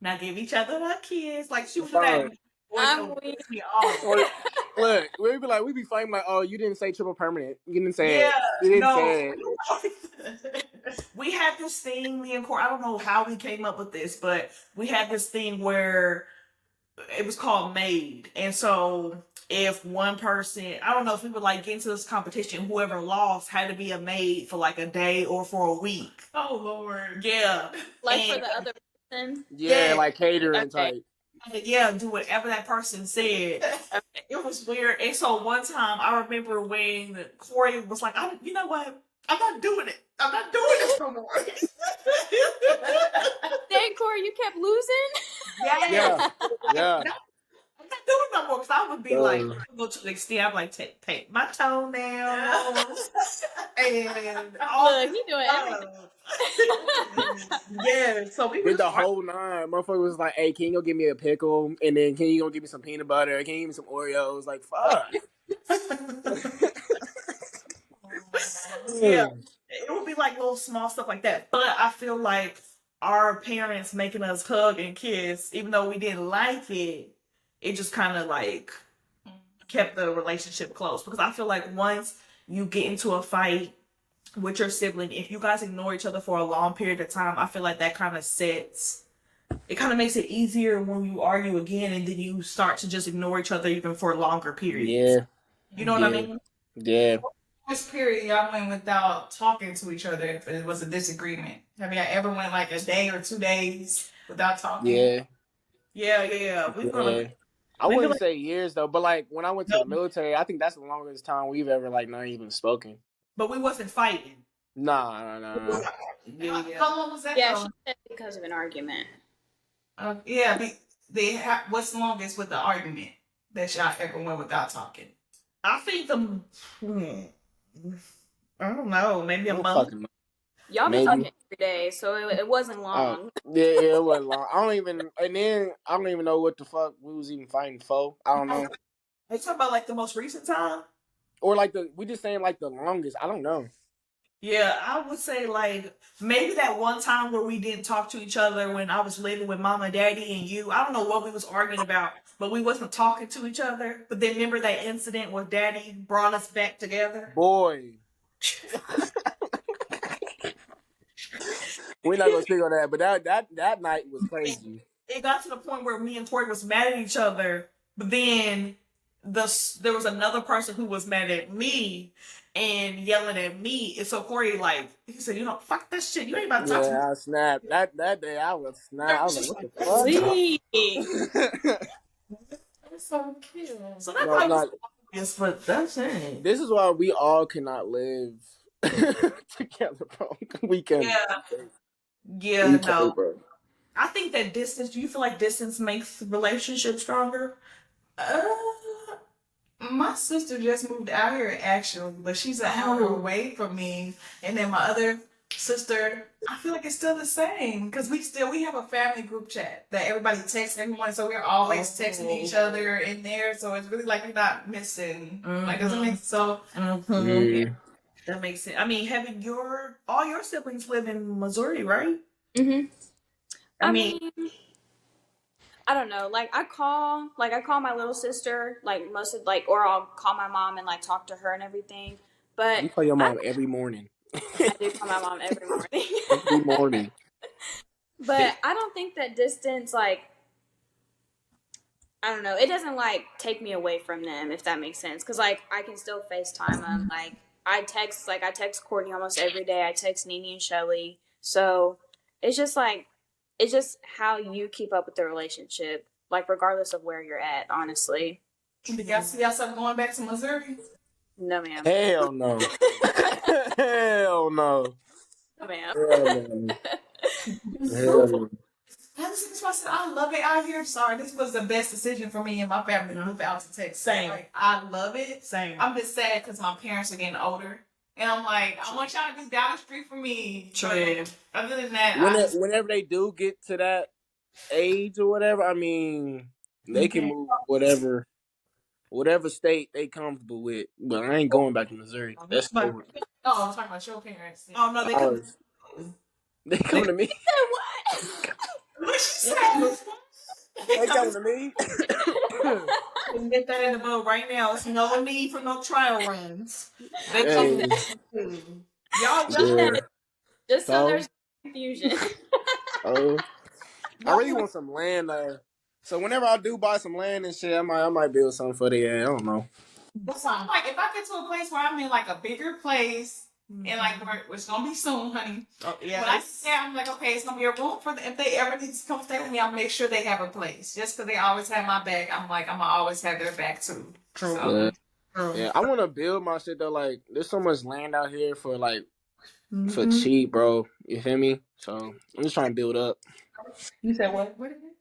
Now give each other a kiss. Like she would do that. I'm weak. Look, we be fighting like, oh, you didn't say triple permanent. You didn't say it. You didn't say it. We had this thing, me and Corey, I don't know how we came up with this, but we had this thing where it was called Maid. And so if one person, I don't know if we would like get into this competition, whoever lost had to be a maid for like a day or for a week. Oh Lord. Yeah. Like for the other person? Yeah, like catering type. Yeah, do whatever that person said. It was weird. And so one time I remember when Corey was like, you know what? I'm not doing it. I'm not doing this no more. Dang, Corey, you kept losing? Yeah. I'm not doing it no more because I would be like, go to the extent I'm like, take my toenails and all. Look, he doing everything. Yeah, so we did the whole nine. Motherfucker was like, hey, can you go give me a pickle? And then can you go give me some peanut butter? Can you give me some Oreos? Like, fuck. Yeah, it would be like little small stuff like that. But I feel like our parents making us hug and kiss, even though we didn't like it, it just kind of like kept the relationship close. Because I feel like once you get into a fight with your sibling, if you guys ignore each other for a long period of time, I feel like that kind of makes it easier when you argue again and then you start to just ignore each other even for longer periods. Yeah. You know what I mean? Yeah. This period y'all went without talking to each other if it was a disagreement. Have y'all ever went like a day or 2 days without talking? Yeah. Yeah. I wouldn't say years though, but like when I went to the military, I think that's the longest time we've ever like not even spoken. But we wasn't fighting. Nah. Yeah. How long was that? Yeah, she said because of an argument. What's the longest with the argument that y'all ever went without talking? I think I don't know, maybe a month. Y'all been talking every day, so it wasn't long. Yeah, it wasn't long. I don't even know what the fuck we was even fighting for. I don't know. Are you talking about like the most recent time? Or like we just saying like the longest. I don't know. Yeah, I would say like maybe that one time where we didn't talk to each other when I was living with mama, daddy, and you. I don't know what we was arguing about, but we wasn't talking to each other. But then remember that incident where daddy brought us back together? Boy. We're not gonna speak on that, but that night was crazy. It got to the point where me and Corey was mad at each other, but then there was another person who was mad at me and yelling at me. And so Corey, like, he said, fuck that shit. You ain't about to talk to me. Yeah, I snapped. That day I was snapped. I was like, what the fuck? That's so cute. So that's but that's it. This is why we all cannot live together, bro. We can. Yeah, no. Bro. I think that distance, do you feel like distance makes relationships stronger? My sister just moved out here actually, but she's an hour away from me. And then my other sister, I feel like it's still the same because we have a family group chat that everybody texts everyone, so we're always texting each other in there. So it's really like we're not missing. Like, doesn't make so. That makes sense. I mean, having all your siblings live in Missouri, right? Mm-hmm. I mean, I don't know. Like I call my little sister, like most of or I'll call my mom and like talk to her and everything. But you call your mom every morning. I do call my mom every morning. Every morning. But I don't think that distance, like, I don't know. It doesn't like take me away from them, if that makes sense. Because like I can still FaceTime them. Like I text Kourtney almost every day. I text Nene and Shelly. So it's just like it's just how you keep up with the relationship, like regardless of where you're at. Honestly, Do y'all see yourself going back to Missouri? no, ma'am. Hell no. Hell no. No, ma'am. Hell no. Hell no. I love it out here. Sorry, this was the best decision for me and my family to move out to Texas. Same. Like, I love it. Same. I'm just sad because my parents are getting older. And I'm like, I want y'all to be down the street from me. True. But other than that, Whenever they do get to that age or whatever, I mean, they can move whatever state they comfortable with. But I ain't going back to Missouri. That's over. Oh, I'm talking about your parents. Oh no, they come. They come to me. What she said? They come to me. Get that in the boat right now. There's no need for no trial runs. They Hey. come. Y'all Yeah. Just so So? there's confusion. Oh, I really want some land there. So whenever I do buy some land and shit, I might build something for the I don't know. So I'm like, if I get to a place where I'm in like a bigger place, and like it's gonna be soon, honey. Oh, yeah. When I say I'm like, okay, it's gonna be a room for them. If they ever need to come stay with me, I'll make sure they have a place. Just because they always have my back, I'm like, I'm gonna always have their back too. True. So, Yeah, I want to build my shit though. Like, there's so much land out here for for cheap, bro. You feel me? So I'm just trying to build up. You said what?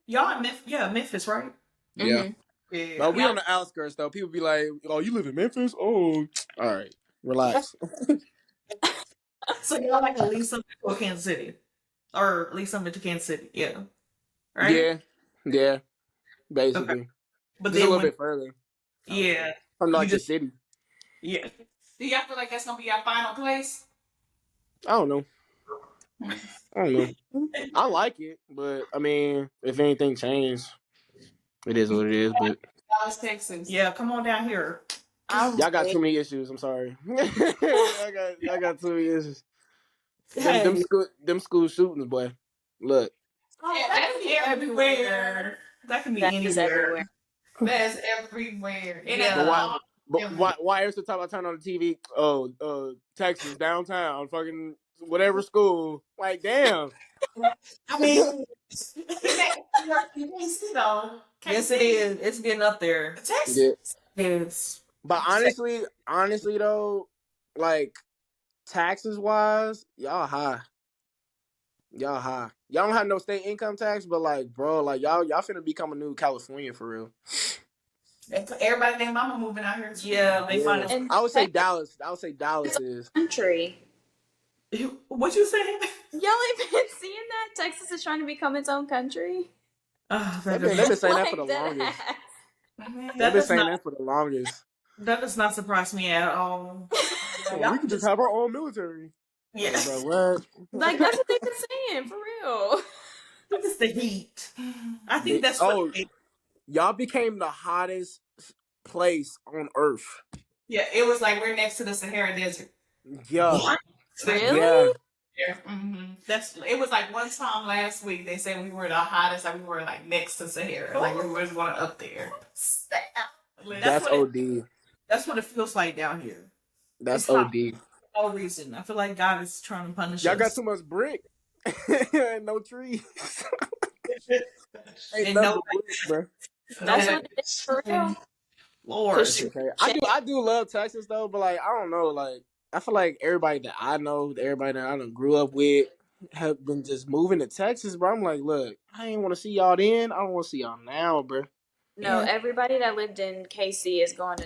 Y'all in Memphis? Yeah, Memphis, right? Yeah. Yeah. But we on the outskirts though. People be like, "Oh, you live in Memphis? Oh, all right, relax." So y'all like at least something to Kansas City, or at least something to Kansas City, yeah. Right? Yeah, basically. Okay. But Just a then little bit further yeah, from like You the just- city. yeah. do y'all feel like that's gonna be our final place? I don't know. I like it, but I mean, if anything changed, it is what it is. But Dallas, Texas. Yeah, come on down here. y'all got too many issues. I'm sorry. I got too many issues. Hey. Them school shootings, boy. Look. Oh, that's everywhere. That can be That is anywhere. everywhere. That's everywhere. Yeah. But why every time I turn on the TV? Oh, Texas downtown, fucking whatever school. Like, damn. I mean, You can't see though. yes, it is. It's getting up there. Texas. Yeah. Yes. But honestly though, like taxes wise, y'all high. Y'all high. Y'all don't have no state income tax, but like, bro, like y'all finna become a new California for real. Everybody named Mama moving out here. Yeah, they find it. And I would say Dallas. I would say Dallas is. country. What you saying? Y'all ain't been seeing that? Texas is trying to become its own country. Oh, They've been saying that for the Like longest. that, They've been does saying not, that for the longest. that does not surprise me at all. We could just have our own military. Yeah. Bro, what? Like that's what they've been saying, for real. It's the heat. I think that's what Y'all became the hottest place on Earth. Yeah, it was like we're next to the Sahara Desert. Yeah. Really? Yeah. Yeah. It was like one time last week they said we were the hottest, like we were like next to Sahara, like we were going up there. That's OD. That's what it feels like down here. That's It's hot. OD. No reason. I feel like God is trying to punish Y'all us. got too much brick and no trees. Ain't And nothing no- but brick, bro. That's what it is, for real. Lord. Okay. I do love Texas though, but like I don't know, like I feel like everybody that I know, everybody that I done grew up with, have been just moving to Texas, bro. I'm like, look, I ain't want to see y'all then. I don't want to see y'all now, bro. No, everybody that lived in KC is going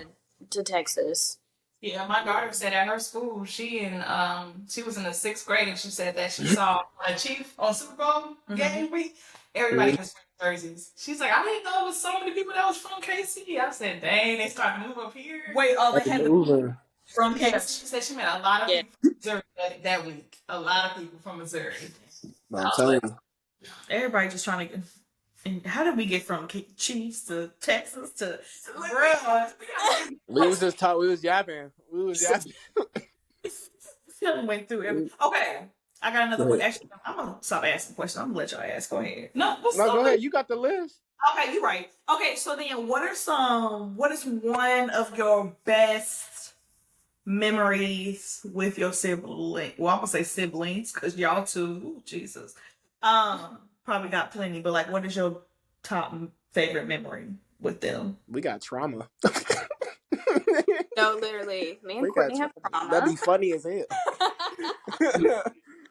to Texas. Yeah, my daughter said at her school, she was in the 6th grade and she said that she saw a Chief on Super Bowl game week. Everybody was wearing jerseys. She's like, I didn't know it was so many people that was from KC. I said, dang, they started to move up here. Wait, they had Moving. from Yeah, Kansas. she said she met a lot of people from Missouri that week. A lot of people from Missouri. I'm telling you. Everybody just trying to get. And how did we get from Chiefs to Texas to? We was yapping. Went through every. Okay, I got another one. Actually, I'm gonna stop asking questions. I'm gonna let y'all ask. Go ahead. No, go ahead. You got the list. Okay, you're right. Okay, so then what is one of your best memories with your sibling? Well, I'm gonna say siblings, because y'all two, ooh, Jesus. Probably got plenty, but like, what is your top favorite memory with them? We got trauma. No, literally. Me and Kourtney have trauma. That'd be funny as hell.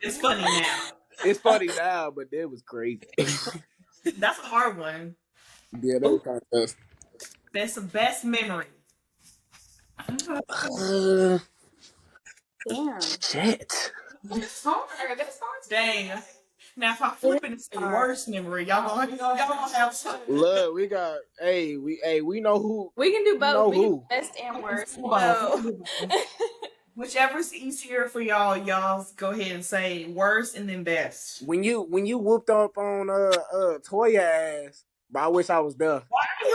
It's funny now. It's funny now, but that was crazy. That's a hard one. Yeah, that was kind of tough. That's the best memory. Damn. Shit. That's hard. Dang. Now if I flip it, it's the worst memory. Y'all gonna have some. Look, we got. We know who. We can do both. Know we can who. do best and worst. Whichever's easier for y'all go ahead and say worst and then best. When you whooped up on Toya ass, but I wish I was there.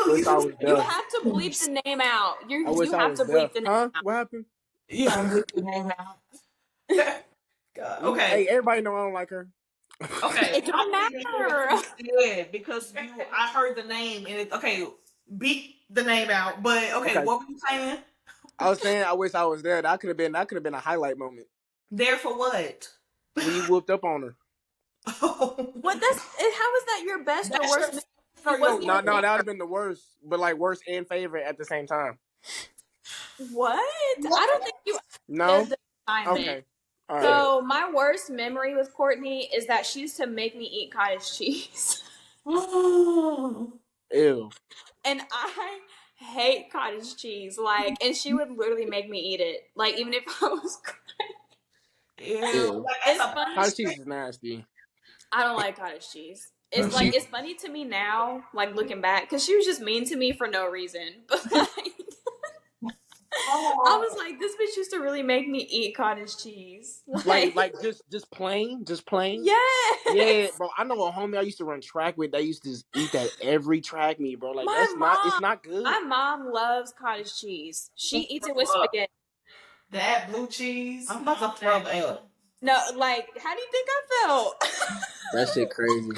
You have to bleep the name out. You have to bleep the name out. What happened? Yeah, bleep the name out. God. Okay. Hey, everybody know I don't like her. Okay. It don't matter. Good, because I heard the name and beat the name out. But okay, what were you saying? I was saying I wish I was there. That could have been a highlight moment. There for what? When you whooped up on her. What? How is that your best or worst? No, that would have been the worst, but like worst and favorite at the same time. What? I don't think you. No. Okay. All right. So my worst memory with Kourtney is that she used to make me eat cottage cheese. Ew. And I hate cottage cheese. And she would literally make me eat it. Like, even if I was crying. Ew. It's funny. Cottage cheese is nasty. I don't like cottage cheese. It's funny to me now, like looking back, because she was just mean to me for no reason. But I was like, this bitch used to really make me eat cottage cheese. Like just plain? Yeah. Yeah, bro. I know a homie I used to run track with that used to eat that every track meet, bro. Like it's not good. My mom loves cottage cheese. She eats it with spaghetti. That blue cheese. I'm about to throw up. No, how do you think I felt? That shit crazy.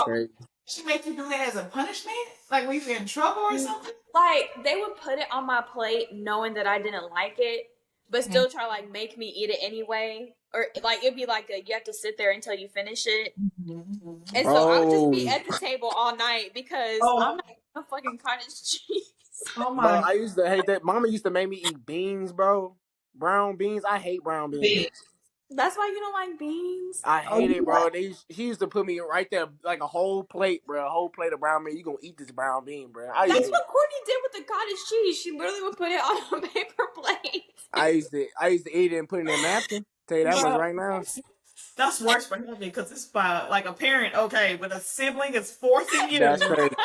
Crazy. She made you do that as a punishment? Like when you were in trouble or something? They would put it on my plate knowing that I didn't like it, but still try to make me eat it anyway. Or it'd be you have to sit there until you finish it. And so I would just be at the table all night because I'm not eating fucking cottage cheese. Oh my! Bro, I used to hate that. Mama used to make me eat beans, bro. Brown beans. I hate brown beans. That's why you don't like beans? I hate it, bro. He used to put me right there, like a whole plate, bro. A whole plate of brown bean. You gonna eat this brown bean, bro. That's what Kourtney did with the cottage cheese. She literally would put it on a paper plate. I used to eat it and put it in a napkin. Tell you that much right now. That's worse for him because it's by a parent, okay, but a sibling is forcing you. That's crazy.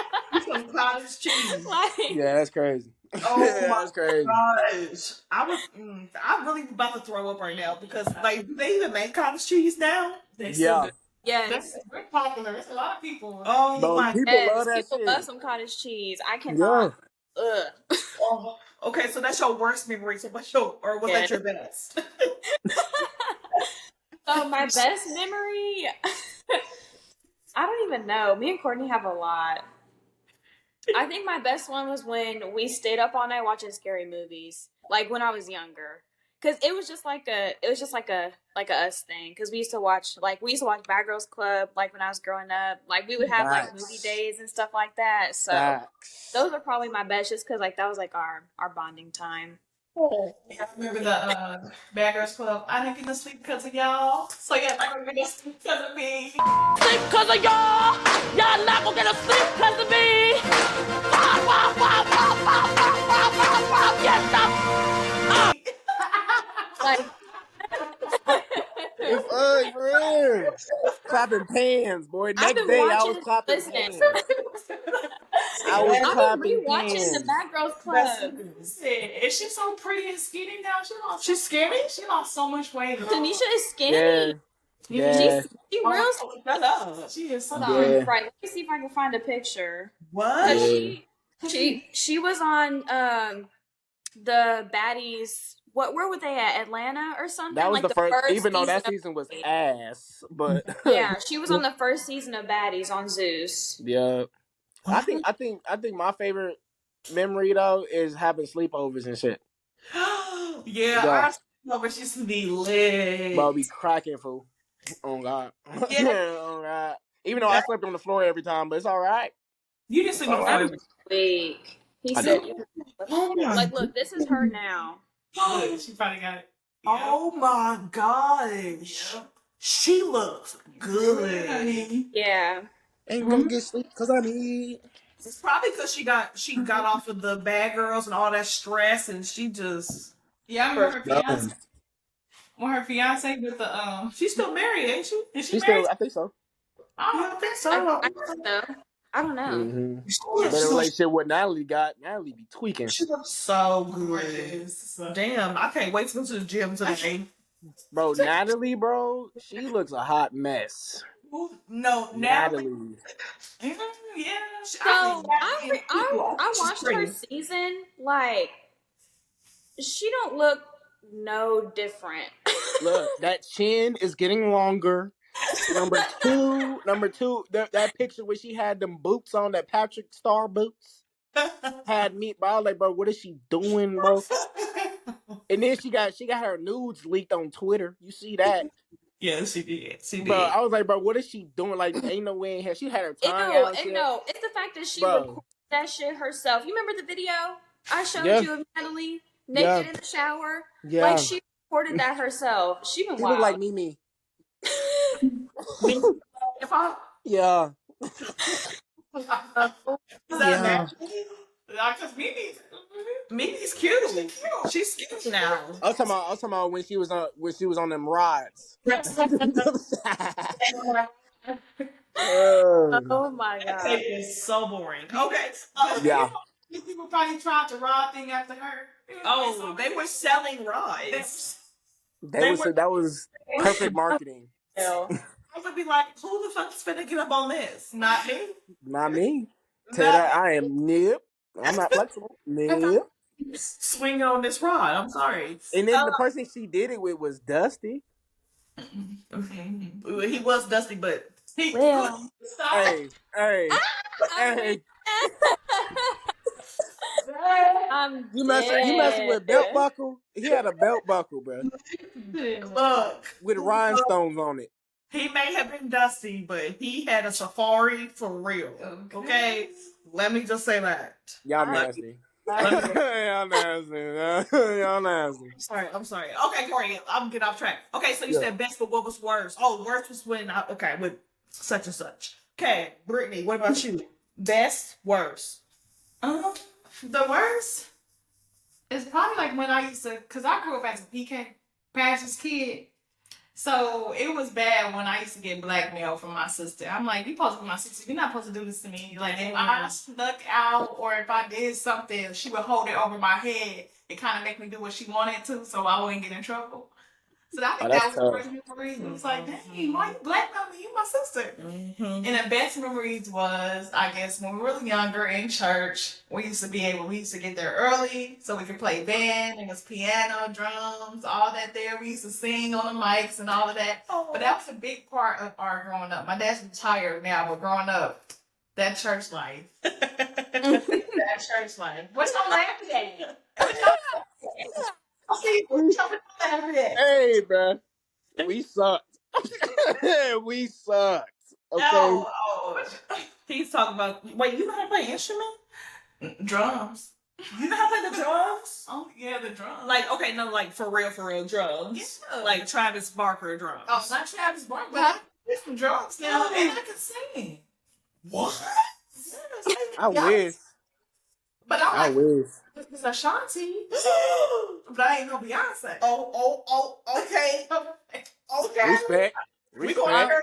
Some cottage cheese. Yeah, that's crazy. Oh yeah, my that's crazy. gosh! I'm really about to throw up right now because they even make cottage cheese now. Yes. That's very popular. It's a lot of people. Oh bro, my! People love that people shit. love some cottage cheese. I cannot. Yeah. Ugh. Oh, okay, so that's your worst memory. So was that your best? So my best memory, I don't even know. Me and Kourtney have a lot. I think my best one was when we stayed up all night watching scary movies, when I was younger. Cause it was just like a us thing. Cause we used to watch Bad Girls Club, when I was growing up. We would have movie days and stuff like that. So those are probably my best, just cause that was our bonding time. Yeah, I remember the Bad Girls Club. I didn't get to sleep because of y'all. So yeah, I remember get to sleep because of me. Sleep because of y'all. Y'all not gonna get to sleep because of me. Wow, wow, wow, wow, wow, wow, wow, wow, wow. Yes, It's for real. Clapping pans, boy. Next day I was clapping pans. I was clapping rewatching the Bad Girls Club. Is she so pretty and skinny now? She's skinny? She lost so much weight. Tanisha is skinny. Yeah. She real. She is so Right. Let me see if I can find a picture. What? She was on the Baddies where were they at? Atlanta or something? That was Like the the first, first even though season that season was ass, but Yeah, she was on the first season of Baddies on Zeus. yeah. I think my favorite memory though is having sleepovers and shit. Yeah, Yo, our sleepovers used to be lit. bro, be cracking fool. Oh God, Yeah, oh God. Even though I slept on the floor every time, but it's all right. you didn't It's sleep on all the right. floor. Weak. He I said did. you Oh my like look, this is her now. Look, she probably got it. Oh my gosh. She looks good. Yeah. Ain't gonna get sleep because I need. It's probably because she got off of the Bad Girls and all that stress, and she just Yeah, I remember her fiance. No. When her fiance with the she's still married, ain't she? is she She married? still, I think so. Yeah, I think I so. guess so. I don't know. Mm-hmm. She Better looks relationship with Natalie got. Natalie be tweaking. so good. Damn, I can't wait to go to the gym today. Bro, Natalie, bro, she looks a hot mess. No, Natalie. Yeah. So I watched her season. Like she don't look no different. Look, that chin is getting longer. Number two, that picture where she had them boots on, that Patrick Star boots, had me, bro. I was like, bro, what is she doing, bro? And then she got her nudes leaked on Twitter. You see that? Yeah, she did. She Bro, did. I was like, bro, what is she doing? Like, ain't no way in here. She had her tongue Ew, out and shit. no, it's the fact that she Bro. recorded that shit herself. You remember the video I showed Yeah. you of Natalie naked in the shower? Yeah. Like she recorded that herself. She been She wild. look like Mimi. Yeah. Is that natural? Because Mimi's cute. She's cute now. I was talking about when she was on them rides. Oh my god. It's so boring. Okay. Yeah. People probably tried to rob thing after her. Oh, they were selling rides. That was perfect marketing. I would be like, who the fuck's finna get up on this? Not me. Not me. Tell you that I am nip. I'm not flexible. Nip. Swing on this rod. I'm sorry. And then the person she did it with was Dusty. He was Dusty, but Well. Hey. You messing with belt buckle? He had a belt buckle, bro. look, With rhinestones on it. he may have been Dusty, but he had a safari for real. Okay? Let me just say that. Y'all nasty. Y'all nasty. Y'all nasty. I'm sorry. Okay, Corey, I'm getting off track. Okay, so you said best, but what was worse? Oh, worst was when with such and such. Okay, Brittany, what about you? Best, worst. The worst is probably like when I used to, because I grew up as a PK pastor's kid. So it was bad when I used to get blackmail from my sister. I'm like, you supposed to be my sister. You're not supposed to do this to me. Like, if I snuck out or if I did something, she would hold it over my head. It kind of make me do what she wanted to so I wouldn't get in trouble. So I think that was the first memory. It was like, dang, why you blackmail me? You my sister. And the best memories was, I guess, when we were younger in church, we used to get there early so we could play band. It was piano, drums, all that there. We used to sing on the mics and all of that. But that was a big part of our growing up. My dad's retired now, but growing up, that church life. That church life. What's on laughing at? Hey, bro. We sucked. We sucked. Okay. Oh. He's talking about. Wait, you know how to play instrument? Drums. You know how to play the drums? Oh yeah, the drums. Like, okay, no, like for real drums. Yeah. Like Travis Barker drums. Oh, not Travis Barker, but I can play some drums now, and I can sing. What? Yes, I wish. But I wish. It's Ashanti. But I ain't no Beyonce. Okay. Okay. Respect. We go out here.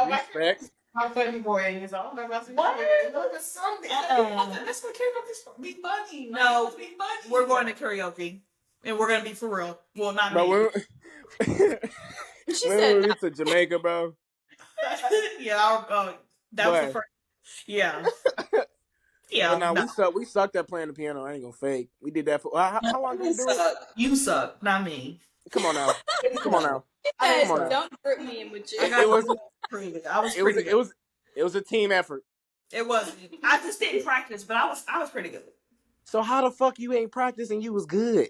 Respect. My funny boy is all about to What? That's what came up this Big Bunny. No, Big Bunny. We're going to karaoke. And we're going to be for real. Well, not Bro, me. She when said we no. went to Jamaica, bro. Yeah, I'll go. That was the first. Yeah. Yeah, But now no. we sucked at playing the piano. I ain't gonna fake. We did that for how long did we do it? You suck, not me. Come on now. Come on now. Yes, Come on now. don't group me in with I you. got It was I was pretty good. it was a team effort. It wasn't. I just didn't practice, but I was pretty good. So how the fuck you ain't practicing? You was good.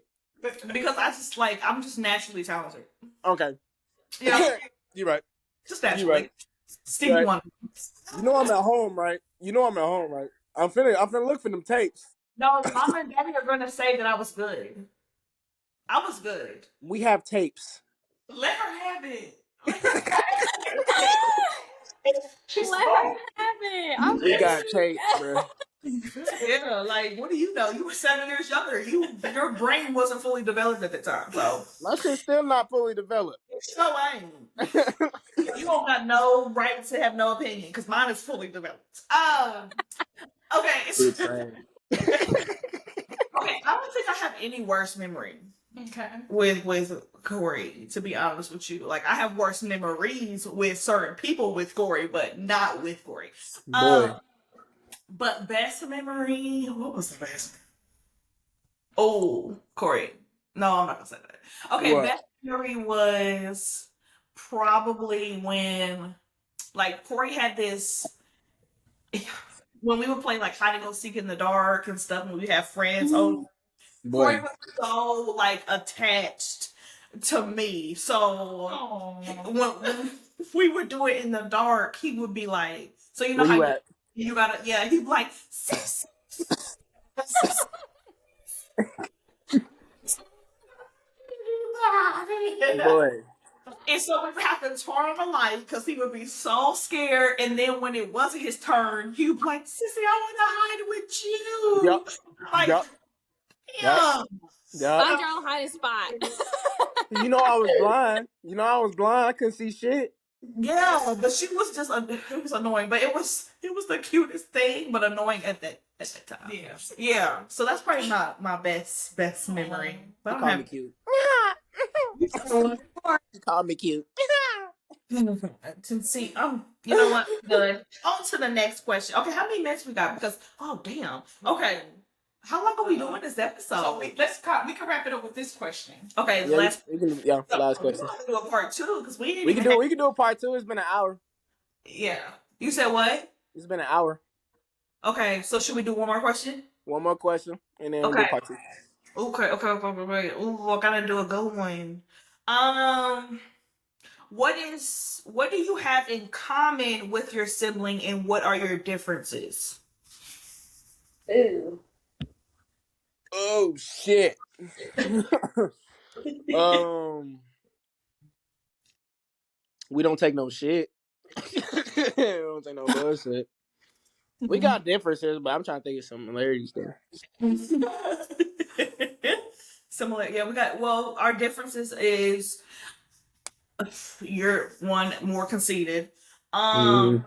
Because I'm just naturally talented. Okay. Yeah, You're right. just naturally. You're right. Stevie Right. Wonder. You know I'm at home, right? I'm finna look for them tapes. No, Mama and Daddy are gonna say that I was good. I was good. We have tapes. Let her have it. Let her have it. I'm We got tapes, bro. Yeah, like what do you know? You were 7 years younger. Your brain wasn't fully developed at the time, so My shit's still not fully developed. so ain't. You don't got no right to have no opinion because mine is fully developed. Okay. Okay, I don't think I have any worse memory. Okay. With Corey, to be honest with you. Like I have worse memories with certain people with Corey, but not with Corey. Boy. But best memory, what was the best? Oh, Corey. No, I'm not gonna say that. Okay, What? best memory was probably when like Corey had this when we would play like hide and go seek in the dark and stuff when we have friends over. Corey Boy. was so like attached to me. So when we would do it in the dark, he would be like, so you know Where how you at? you gotta, yeah, he'd be like, sis. Boy. And so we would have to turn on the light because he would be so scared. And then when it wasn't his turn, he would be like, Sissy, I want to hide with you. Yup. Like, Yup. yeah. Yup. Find your own hiding spot. You know I was blind. I couldn't see shit. Yeah, but she was just it was annoying, but it was the cutest thing, but annoying at that time. Yeah. Yeah. So that's probably my best memory. But I You don't call me have cute. you You call me cute. to see. You know what? Good. On to the next question. Okay, how many minutes we got? Because damn. Okay. How long are we doing this episode? So we can wrap it up with this question. Okay, Yeah, last last question. We're gonna do a part 2 because we didn't We even can do a part 2. It's been an hour. Yeah. You said what? It's been an hour. Okay, so should we do one more question? One more question, and then we'll Okay. do part 2. Okay. Ooh, I gotta do a good one. What do you have in common with your sibling, and what are your differences? Ooh. Oh shit. We don't take no shit. We don't take no bullshit. We got differences, but I'm trying to think of similarities there. Similar, yeah. Our differences is you're one more conceited, more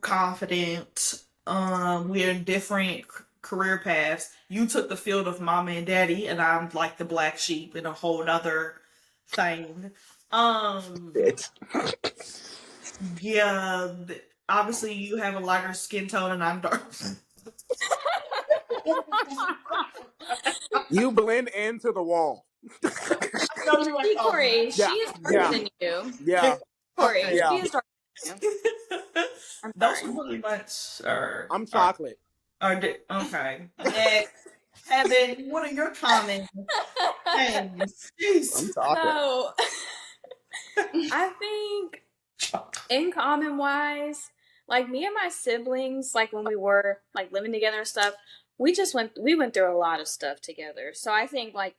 confident. We're in different career paths. You took the field of mama and daddy, and I'm like the black sheep in a whole other thing. Yeah. Obviously, you have a lighter skin tone, and I'm dark. You blend into the wall. See, Corey, she is darker than you. Yeah. Corey, Yeah. she is darker than you. I'm Those sorry. pretty much are. I'm chocolate. Okay. Next, Heaven, what are your comments? Things? I'm chocolate. So, I think in common wise, like me and my siblings, like when we were like living together and stuff, we went through a lot of stuff together. So I think like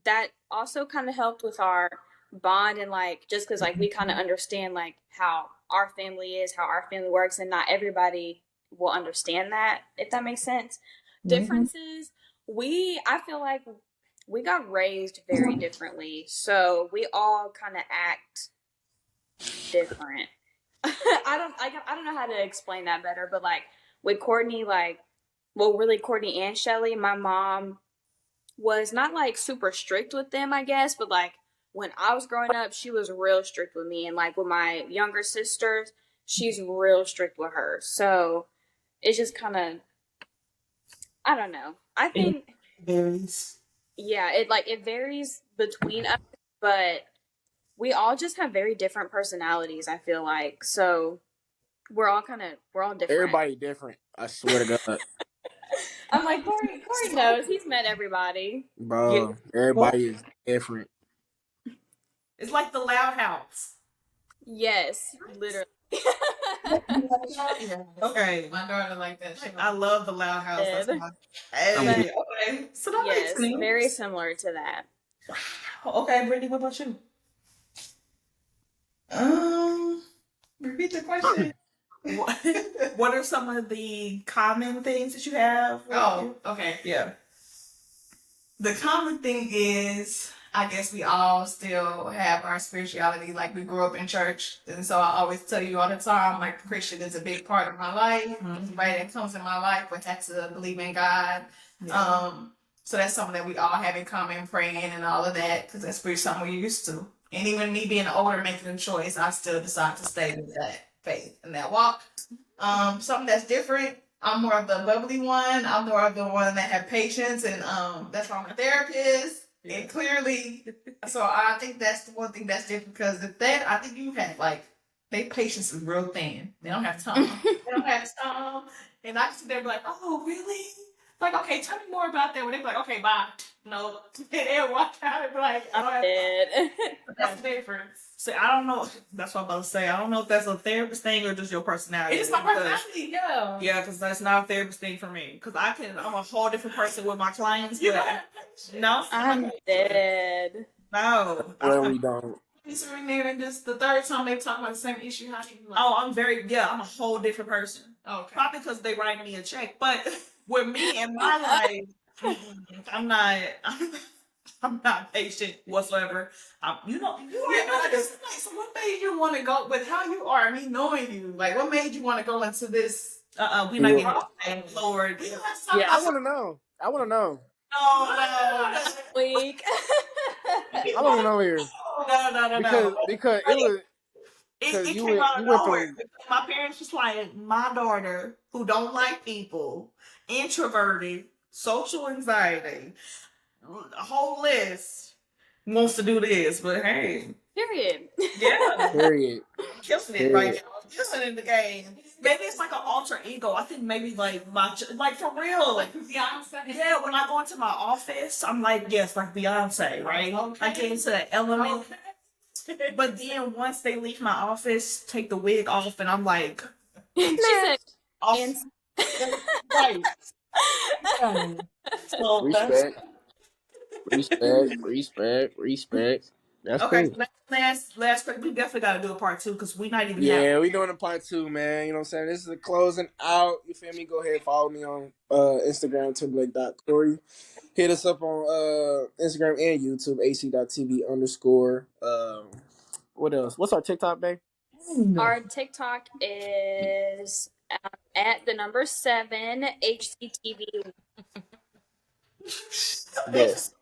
that also kind of helped with our bond, and like just because like we kind of understand like how our family is, how our family works, and not everybody will understand that, if that makes sense. Differences, I feel like we got raised very differently, so we all kind of act different. I don't know how to explain that better, but like with Kourtney, really Kourtney and Shelly, my mom was not like super strict with them, I guess, but like when I was growing up, she was real strict with me, and like with my younger sisters, she's real strict with her. So it's just kind of, I don't know. I think varies. Yeah, it varies between us, but we all just have very different personalities, I feel like. So we're all different. Everybody different. I swear to God. I'm like, Corey knows. He's met everybody. Bro, everybody is different. It's like the Loud House. Yes, literally. Okay. My daughter like that shit. I love the Loud House. That's my But, okay. So that yes, makes sense. very similar to that. Okay, Brittany, what about you? Repeat the question. What are some of the common things that you have? Oh, okay. Yeah. The common thing is, I guess we all still have our spirituality. Like, we grew up in church. And so I always tell you all the time, like, Christian is a big part of my life. Everybody that comes in my life would have to believe in God. Yeah. So that's something that we all have in common, praying and all of that, because that's pretty something we're used to. And even me being older, making a choice, I still decide to stay with that faith and that walk. Something that's different. I'm more of the bubbly one. I'm more of the one that have patience, and that's why I'm a therapist. Yeah. And clearly, so I think that's the one thing that's different, because I think you have their patience is real thin. They don't have time. And I can sit there and be like, oh, really? Like, okay, tell me more about that. When they be like, okay, bye. No. And they'll walk out and be like, I'm dead. That's the difference. See, I don't know. That's what I'm about to say. I don't know if that's a therapist thing or just your personality. It's my personality, yeah. Yeah, because that's not a therapist thing for me. Because I'm a whole different person with my clients. No. I'm dead. No. Well, we don't. It's in there, and just the third time they talk about the same issue. How do you like? Oh, I'm a whole different person. Okay. Probably because they write me a check, but with me in my life, I'm not patient whatsoever. You know. So what made you want to go with how you are? Me knowing you, like, what made you want to go into this? We not getting Lord. Yeah, I want to know. No. That's weak. I want to know here. No. Because it was. It came out of nowhere. My parents was like, my daughter, who don't like people, introverted, social anxiety, a whole list, wants to do this, but hey. Period. Yeah. Period. Killing it right now. Killing in the game. Maybe it's like an alter ego. I think maybe like for real. Like Beyonce. Yeah, when I go into my office, I'm like, yes, like Beyonce, right? Okay. I get into the element. Okay. But then once they leave my office, take the wig off, and I'm like, right. So respect. That's okay. Cool. Last we definitely gotta do a part 2, because we not even. Yeah, we doing a part 2, man. You know what I'm saying? This is a closing out. You feel me? Go ahead, follow me on Instagram, Timberlake.Corey. Hit us up on Instagram and YouTube, ac.tv_. What else? What's our TikTok, babe? Our TikTok is at the number 7 HCTV. Yes.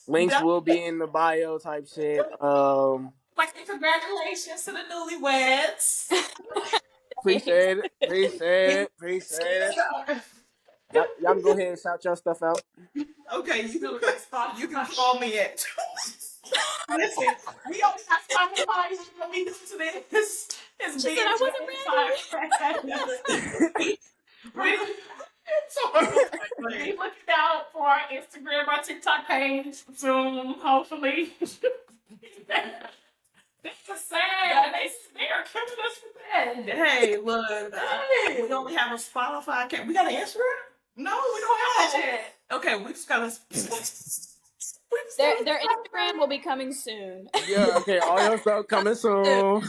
Links will be in the bio type shit. Congratulations to the newlyweds. Appreciate it. Y'all can go ahead and shout your stuff out. Okay, you can call me at. Listen, we only have Spotify. Let me listen to this. She said I wasn't ready. So be looking out for our Instagram, our TikTok page soon, hopefully. That's sad. They are killing us with that. Hey, look, we only have a Spotify account. We got an Instagram? No, we don't have that yet. Okay, we just gotta. Their Instagram will be coming soon. Yeah, okay, all your stuff coming soon.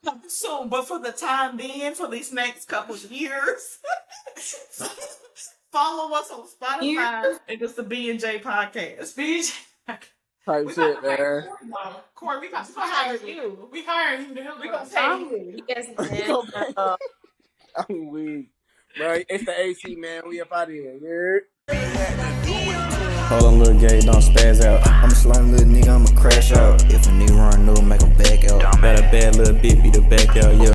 Coming soon, but for the time being, for these next couple of years, follow us on Spotify and it's the B&J podcast. B&J type shit, man. Corey, we got to hire you. We hiring you. We gonna pay you. Yes, I'm weak. Bro, it's the AC, man. We up out of here. Hold on, little gay, don't spaz out. I'm a slime little nigga, I'ma crash out. If a nigga run, no, make him back out. Got a bad little bitch, be the back out, yeah.